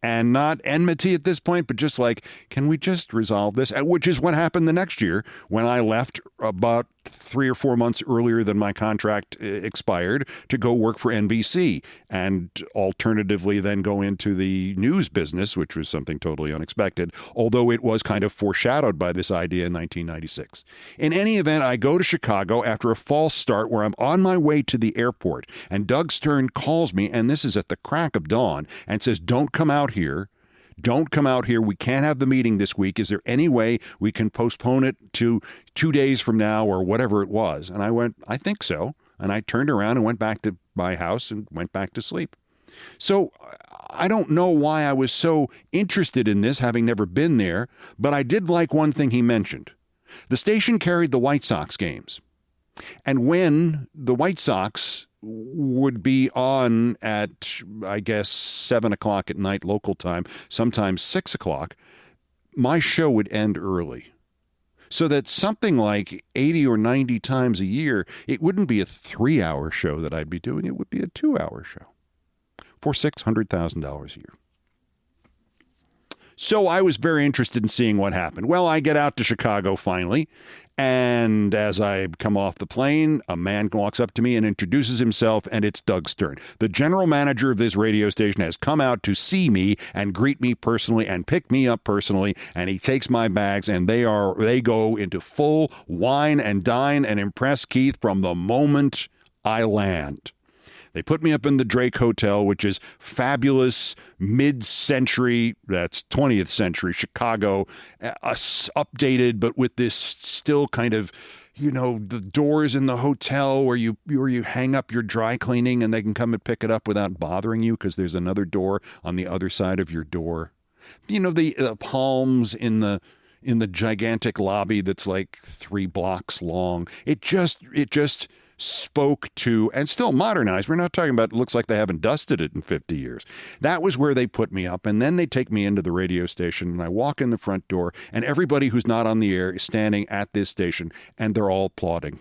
And not enmity at this point, but just like, can we just resolve this? Which is what happened the next year when I left about 3 or 4 months earlier than my contract expired to go work for NBC and alternatively then go into the news business, which was something totally unexpected, although it was kind of foreshadowed by this idea in 1996. In any event, I go to Chicago after a false start where I'm on my way to the airport, and Doug Stern calls me, and this is at the crack of dawn, and says, don't come out here. Don't come out here. We can't have the meeting this week. Is there any way we can postpone it to 2 days from now or whatever it was? And I went, I think so. And I turned around and went back to my house and went back to sleep. So I don't know why I was so interested in this, having never been there, but I did like one thing he mentioned. The station carried the White Sox games. And when the White Sox would be on at, I guess, 7 o'clock at night local time, sometimes 6 o'clock, my show would end early. So that something like 80 or 90 times a year, it wouldn't be a 3-hour show that I'd be doing. It would be a 2-hour show for $600,000 a year. So I was very interested in seeing what happened. Well, I get out to Chicago finally, and as I come off the plane, a man walks up to me and introduces himself, and it's Doug Stern. The general manager of this radio station has come out to see me and greet me personally and pick me up personally, and he takes my bags, and they go into full wine and dine and impress Keith from the moment I land. They put me up in the Drake Hotel, which is fabulous, mid-century, that's 20th century Chicago, updated, but with this still kind of, the doors in the hotel where you hang up your dry cleaning and they can come and pick it up without bothering you because there's another door on the other side of your door. The palms in the gigantic lobby that's like 3 blocks long. It just spoke to, and still modernized. We're not talking about, it looks like they haven't dusted it in 50 years. That was where they put me up, and then they take me into the radio station, and I walk in the front door, and everybody who's not on the air is standing at this station, and they're all applauding.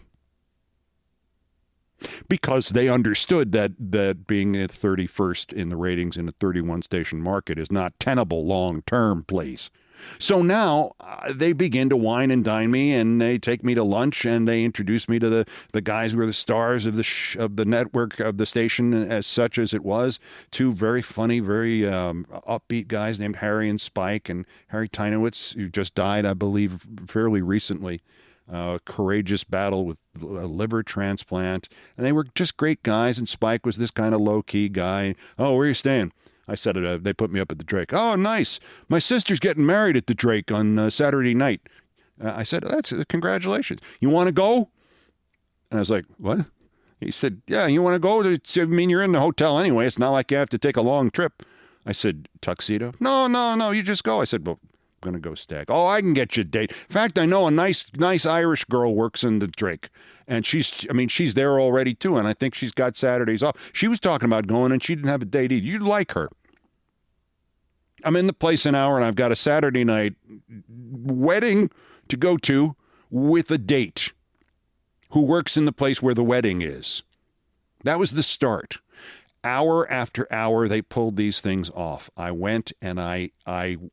Because they understood that being at 31st in the ratings in a 31-station market is not tenable long-term, please. So now they begin to wine and dine me, and they take me to lunch, and they introduce me to the guys who were the stars of the network, of the station, as such as it was. 2 very funny, very upbeat guys named Harry and Spike, and Harry Tynowitz, who just died, I believe, fairly recently. Courageous battle with a liver transplant, and they were just great guys, and Spike was this kind of low-key guy. Oh, where are you staying? I said it. They put me up at the Drake. Oh, nice. My sister's getting married at the Drake on Saturday night. I said, that's congratulations. You want to go? And I was like, what? He said, yeah, you want to go? I mean, you're in the hotel anyway. It's not like you have to take a long trip. I said, tuxedo? No, you just go. I said, well, I'm going to go stag. Oh, I can get you a date. In fact, I know a nice Irish girl works in the Drake. And she's there already too. And I think she's got Saturdays off. She was talking about going, and she didn't have a date either. You'd like her. I'm in the place an hour, and I've got a Saturday night wedding to go to with a date who works in the place where the wedding is. That was the start. Hour after hour, they pulled these things off. I went, and I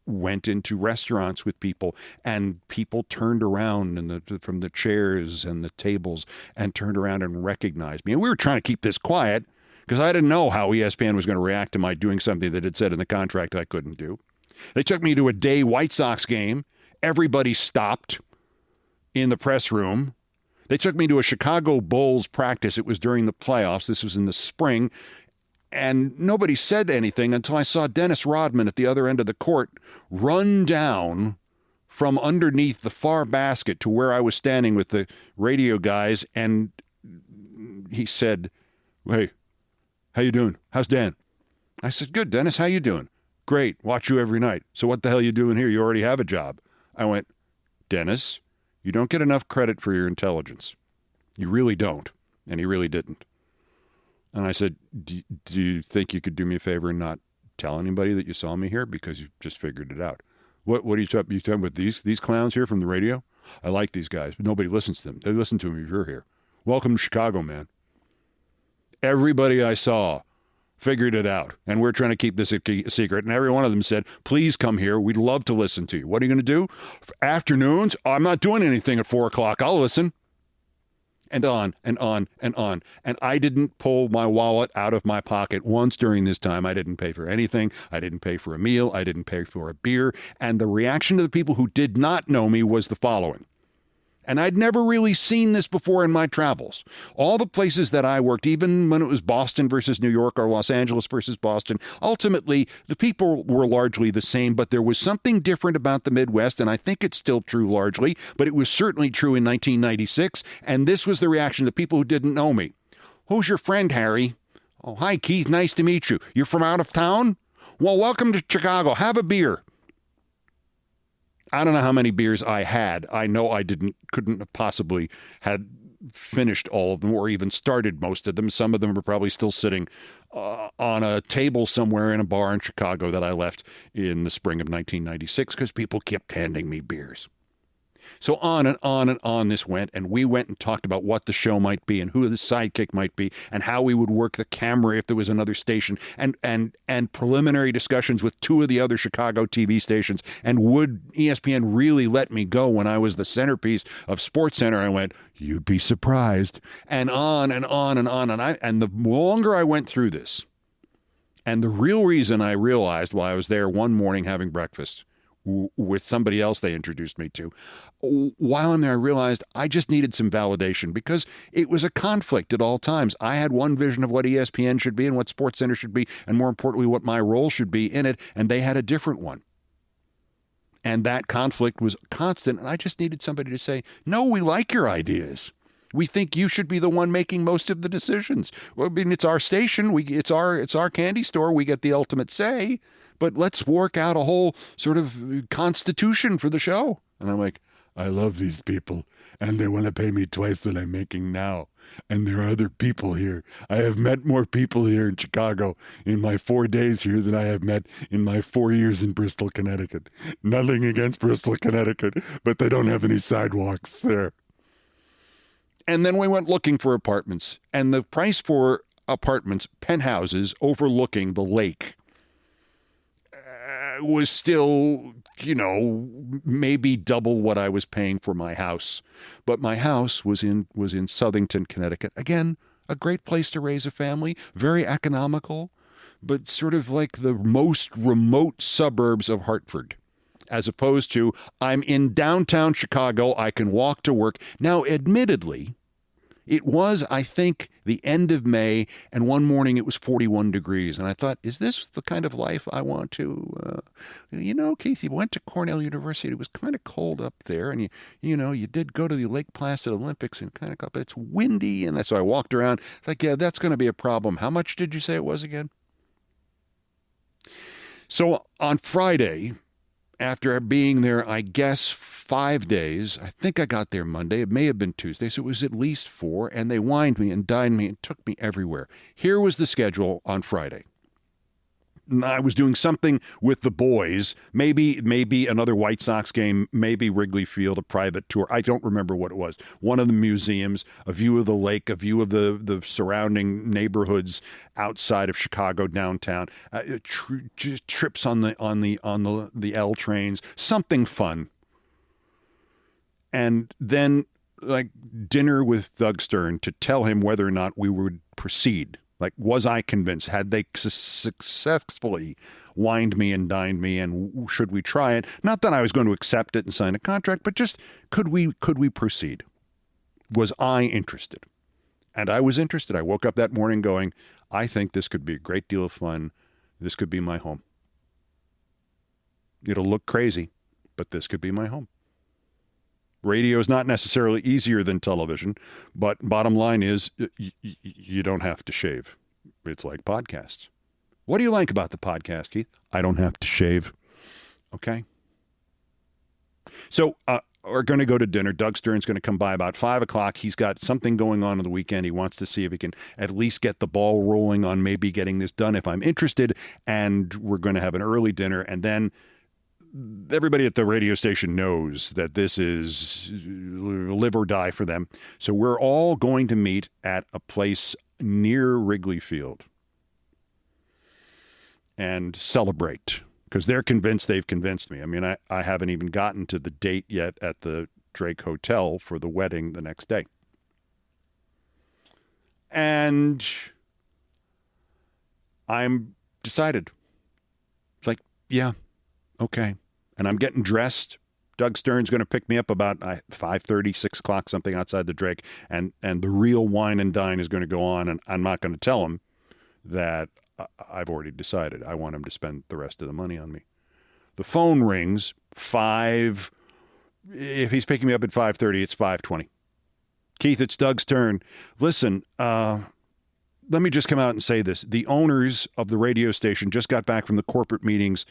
went into restaurants with people, and people turned around from the chairs and the tables and turned around and recognized me. And we were trying to keep this quiet, because I didn't know how ESPN was going to react to my doing something that had said in the contract I couldn't do. They took me to a day White Sox game. Everybody stopped in the press room. They took me to a Chicago Bulls practice. It was during the playoffs. This was in the spring. And nobody said anything until I saw Dennis Rodman at the other end of the court run down from underneath the far basket to where I was standing with the radio guys. And he said, hey, how you doing? How's Dan? I said, good, Dennis. How you doing? Great. Watch you every night. So what the hell are you doing here? You already have a job. I went, Dennis, you don't get enough credit for your intelligence. You really don't. And he really didn't. And I said, do you think you could do me a favor and not tell anybody that you saw me here because you just figured it out? What are you talking about? These clowns here from the radio? I like these guys, but nobody listens to them. They listen to them if you're here. Welcome to Chicago, man. Everybody I saw figured it out, and we're trying to keep this a secret. And every one of them said, please come here. We'd love to listen to you. What are you going to do? For afternoons? I'm not doing anything at 4 o'clock. I'll listen. And on and on and on. And I didn't pull my wallet out of my pocket once during this time. I didn't pay for anything. I didn't pay for a meal. I didn't pay for a beer. And the reaction to the people who did not know me was the following. And I'd never really seen this before in my travels. All the places that I worked, even when it was Boston versus New York or Los Angeles versus Boston, ultimately the people were largely the same, but there was something different about the Midwest, and I think it's still true largely, but it was certainly true in 1996, and this was the reaction to people who didn't know me. Who's your friend, Harry? Oh, hi, Keith. Nice to meet you. You're from out of town? Well, welcome to Chicago. Have a beer. I don't know how many beers I had. I know I couldn't have possibly had finished all of them or even started most of them. Some of them were probably still sitting on a table somewhere in a bar in Chicago that I left in the spring of 1996 because people kept handing me beers. So on and on and on this went, and we went and talked about what the show might be and who the sidekick might be and how we would work the camera if there was another station and preliminary discussions with two of the other Chicago TV stations. And would ESPN really let me go when I was the centerpiece of SportsCenter? I went, you'd be surprised. And on and on and on. And the longer I went through this, and the real reason I realized while I was there one morning having breakfast with somebody else they introduced me to, while I'm there, I realized I just needed some validation because it was a conflict at all times. I had one vision of what ESPN should be and what SportsCenter should be, and more importantly, what my role should be in it, and they had a different one. And that conflict was constant, and I just needed somebody to say, no, we like your ideas. We think you should be the one making most of the decisions. Well, I mean, it's our station. It's our candy store. We get the ultimate say. But let's work out a whole sort of constitution for the show. And I'm like, I love these people, and they want to pay me twice what I'm making now. And there are other people here. I have met more people here in Chicago in my 4 days here than I have met in my 4 years in Bristol, Connecticut. Nothing against Bristol, Connecticut, but they don't have any sidewalks there. And then we went looking for apartments, and the price for apartments, penthouses overlooking the lake, was still, maybe double what I was paying for my house. But my house was in Southington, Connecticut. Again, a great place to raise a family, very economical, but sort of like the most remote suburbs of Hartford, as opposed to I'm in downtown Chicago, I can walk to work. Now, admittedly, it was, I think, the end of May, and one morning it was 41 degrees. And I thought, is this the kind of life I want to, Keith, you went to Cornell University. It was kind of cold up there. And, you did go to the Lake Placid Olympics and kind of, but it's windy. And so I walked around. It's like, yeah, that's going to be a problem. How much did you say it was again? So on Friday, after being there, I guess 5 days, I think I got there Monday. It may have been Tuesday, so it was at least 4. And they wined me and dined me and took me everywhere. Here was the schedule on Friday. I was doing something with the boys, maybe another White Sox game, maybe Wrigley Field, a private tour. I don't remember what it was. One of the museums, a view of the lake, a view of the surrounding neighborhoods outside of Chicago downtown, trips on the L trains, something fun. And then like dinner with Doug Stern to tell him whether or not we would proceed. Like, was I convinced? Had they successfully wined me and dined me, and should we try it? Not that I was going to accept it and sign a contract, but just could we proceed? Was I interested? And I was interested. I woke up that morning going, I think this could be a great deal of fun. This could be my home. It'll look crazy, but this could be my home. Radio is not necessarily easier than television, but bottom line is you don't have to shave. It's like podcasts. What do you like about the podcast, Keith? I don't have to shave. Okay. So we're going to go to dinner. Doug Stern's going to come by about 5 o'clock. He's got something going on the weekend. He wants to see if he can at least get the ball rolling on maybe getting this done if I'm interested. And we're going to have an early dinner, and then everybody at the radio station knows that this is live or die for them. So we're all going to meet at a place near Wrigley Field and celebrate because they're convinced they've convinced me. I mean, I haven't even gotten to the date yet at the Drake Hotel for the wedding the next day. And I'm decided. It's like, yeah, okay. And I'm getting dressed. Doug Stern's going to pick me up about 5:30, 6 o'clock, something outside the Drake. And the real wine and dine is going to go on. And I'm not going to tell him that I've already decided. I want him to spend the rest of the money on me. The phone rings, 5. If he's picking me up at 5:30, it's 5:20. Keith, it's Doug Stern. Listen, let me just come out and say this. The owners of the radio station just got back from the corporate meetings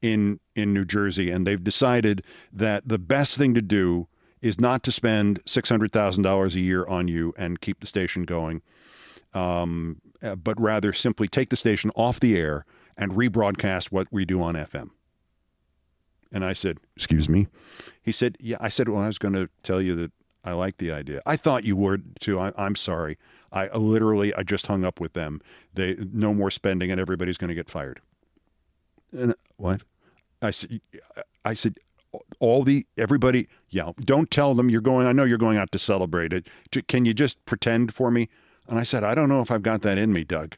in New Jersey, and they've decided that the best thing to do is not to spend $600,000 a year on you and keep the station going, but rather simply take the station off the air and rebroadcast what we do on FM. And I said, excuse me? He said, yeah. I said, well, I was going to tell you that I like the idea. I thought you would too. I'm sorry. I just hung up with them. No more spending and everybody's going to get fired. And what? I said, everybody, yeah, don't tell them you're going, I know you're going out to celebrate it. Can you just pretend for me? And I said, I don't know if I've got that in me, Doug.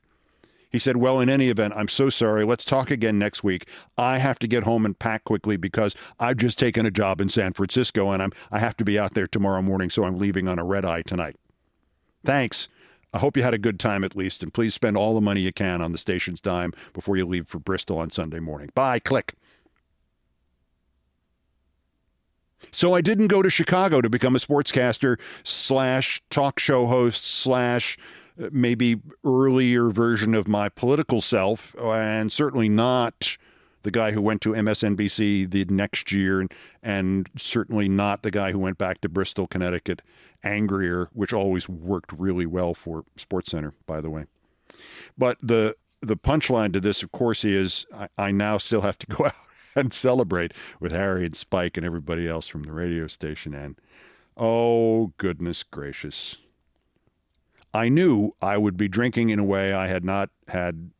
He said, well, in any event, I'm so sorry. Let's talk again next week. I have to get home and pack quickly because I've just taken a job in San Francisco and I have to be out there tomorrow morning, so I'm leaving on a red eye tonight. Thanks. I hope you had a good time at least, and please spend all the money you can on the station's dime before you leave for Bristol on Sunday morning. Bye. Click. So I didn't go to Chicago to become a sportscaster / talk show host / maybe earlier version of my political self, and certainly not the guy who went to MSNBC the next year, and certainly not the guy who went back to Bristol, Connecticut, angrier, which always worked really well for SportsCenter, by the way. But the punchline to this, of course, is I now still have to go out and celebrate with Harry and Spike and everybody else from the radio station. And oh, goodness gracious. I knew I would be drinking in a way I had not had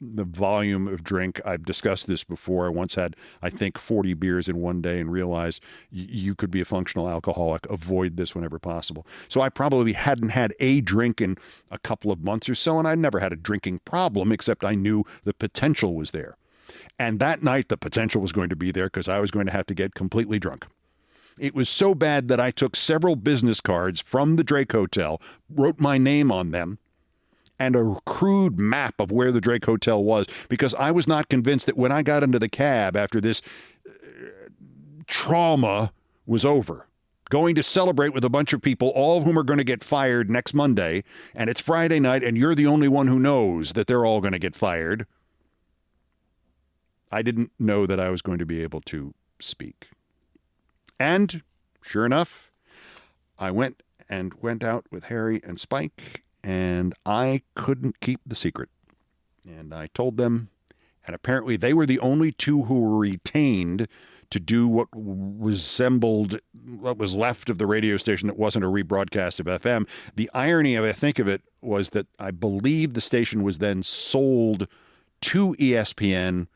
the volume of drink. I've discussed this before. I once had, I think, 40 beers in one day and realized you could be a functional alcoholic. Avoid this whenever possible. So I probably hadn't had a drink in a couple of months or so, and I never had a drinking problem, except I knew the potential was there. And that night, the potential was going to be there because I was going to have to get completely drunk. It was so bad that I took several business cards from the Drake Hotel, wrote my name on them, and a crude map of where the Drake Hotel was, because I was not convinced that when I got into the cab after this trauma was over, going to celebrate with a bunch of people, all of whom are going to get fired next Monday, and it's Friday night, and you're the only one who knows that they're all going to get fired. I didn't know that I was going to be able to speak. And sure enough, I went out with Harry and Spike, and I couldn't keep the secret. And I told them, and apparently they were the only two who were retained to do what resembled what was left of the radio station that wasn't a rebroadcast of FM. The irony of it, I think of it, was that I believe the station was then sold to ESPN.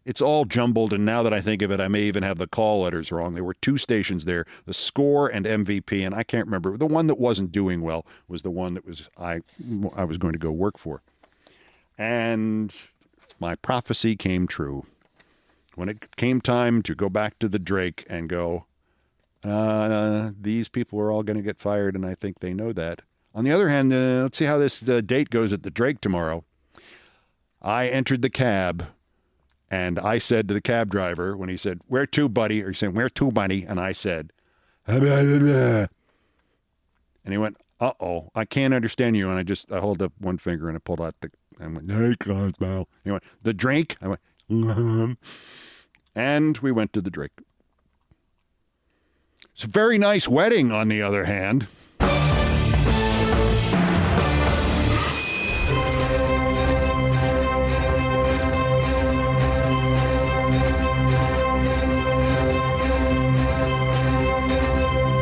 It's all jumbled, and now that I think of it, I may even have the call letters wrong. There were two stations there, the Score and MVP, and I can't remember. The one that wasn't doing well was the one that I was going to go work for. And my prophecy came true. When it came time to go back to the Drake and go, these people are all going to get fired, and I think they know that. On the other hand, let's see how this date goes at the Drake tomorrow. I entered the cab. And I said to the cab driver, when he said, "Where to, buddy?" Or he said, "Where to, buddy?" And I said, blah, blah, blah. And he went, "Uh-oh, I can't understand you." And I hold up one finger and I pulled out I went, "Hey, Cosmo." He went, "The drink?" I went, and we went to the drink. It's a very nice wedding, on the other hand.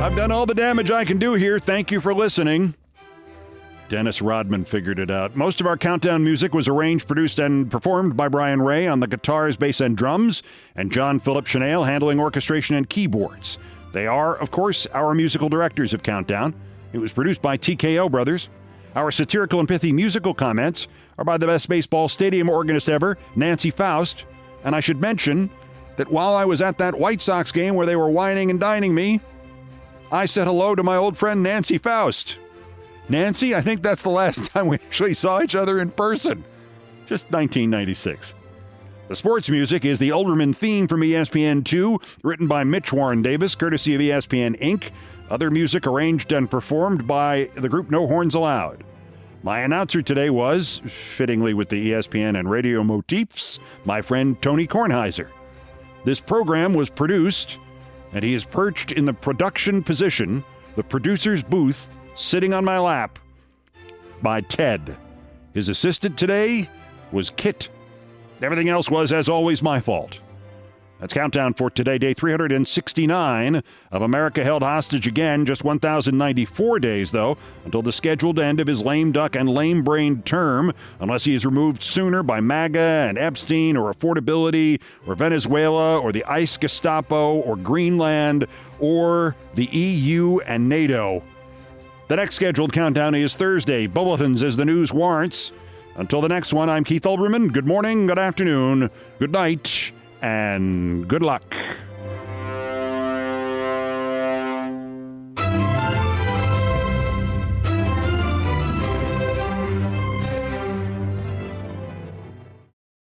I've done all the damage I can do here. Thank you for listening. Dennis Rodman figured it out. Most of our countdown music was arranged, produced, and performed by Brian Ray on the guitars, bass, and drums, and John Philip Chanel handling orchestration and keyboards. They are, of course, our musical directors of Countdown. It was produced by TKO Brothers. Our satirical and pithy musical comments are by the best baseball stadium organist ever, Nancy Faust. And I should mention that while I was at that White Sox game where they were whining and dining me, I said hello to my old friend Nancy Faust. Nancy, I think that's the last time we actually saw each other in person. Just 1996. The sports music is the Olbermann theme from ESPN2, written by Mitch Warren Davis, courtesy of ESPN Inc. Other music arranged and performed by the group No Horns Allowed. My announcer today was, fittingly with the ESPN and radio motifs, my friend Tony Kornheiser. This program was produced, and he is perched in the production position, the producer's booth, sitting on my lap, by Ted. His assistant today was Kit. Everything else was, as always, my fault. That's Countdown for today, day 369 of America held hostage again. Just 1,094 days, though, until the scheduled end of his lame duck and lame-brained term, unless he is removed sooner by MAGA and Epstein or affordability or Venezuela or the ICE Gestapo or Greenland or the EU and NATO. The next scheduled countdown is Thursday. Bulletins as the news warrants. Until the next one, I'm Keith Olbermann. Good morning, good afternoon, good night, and good luck.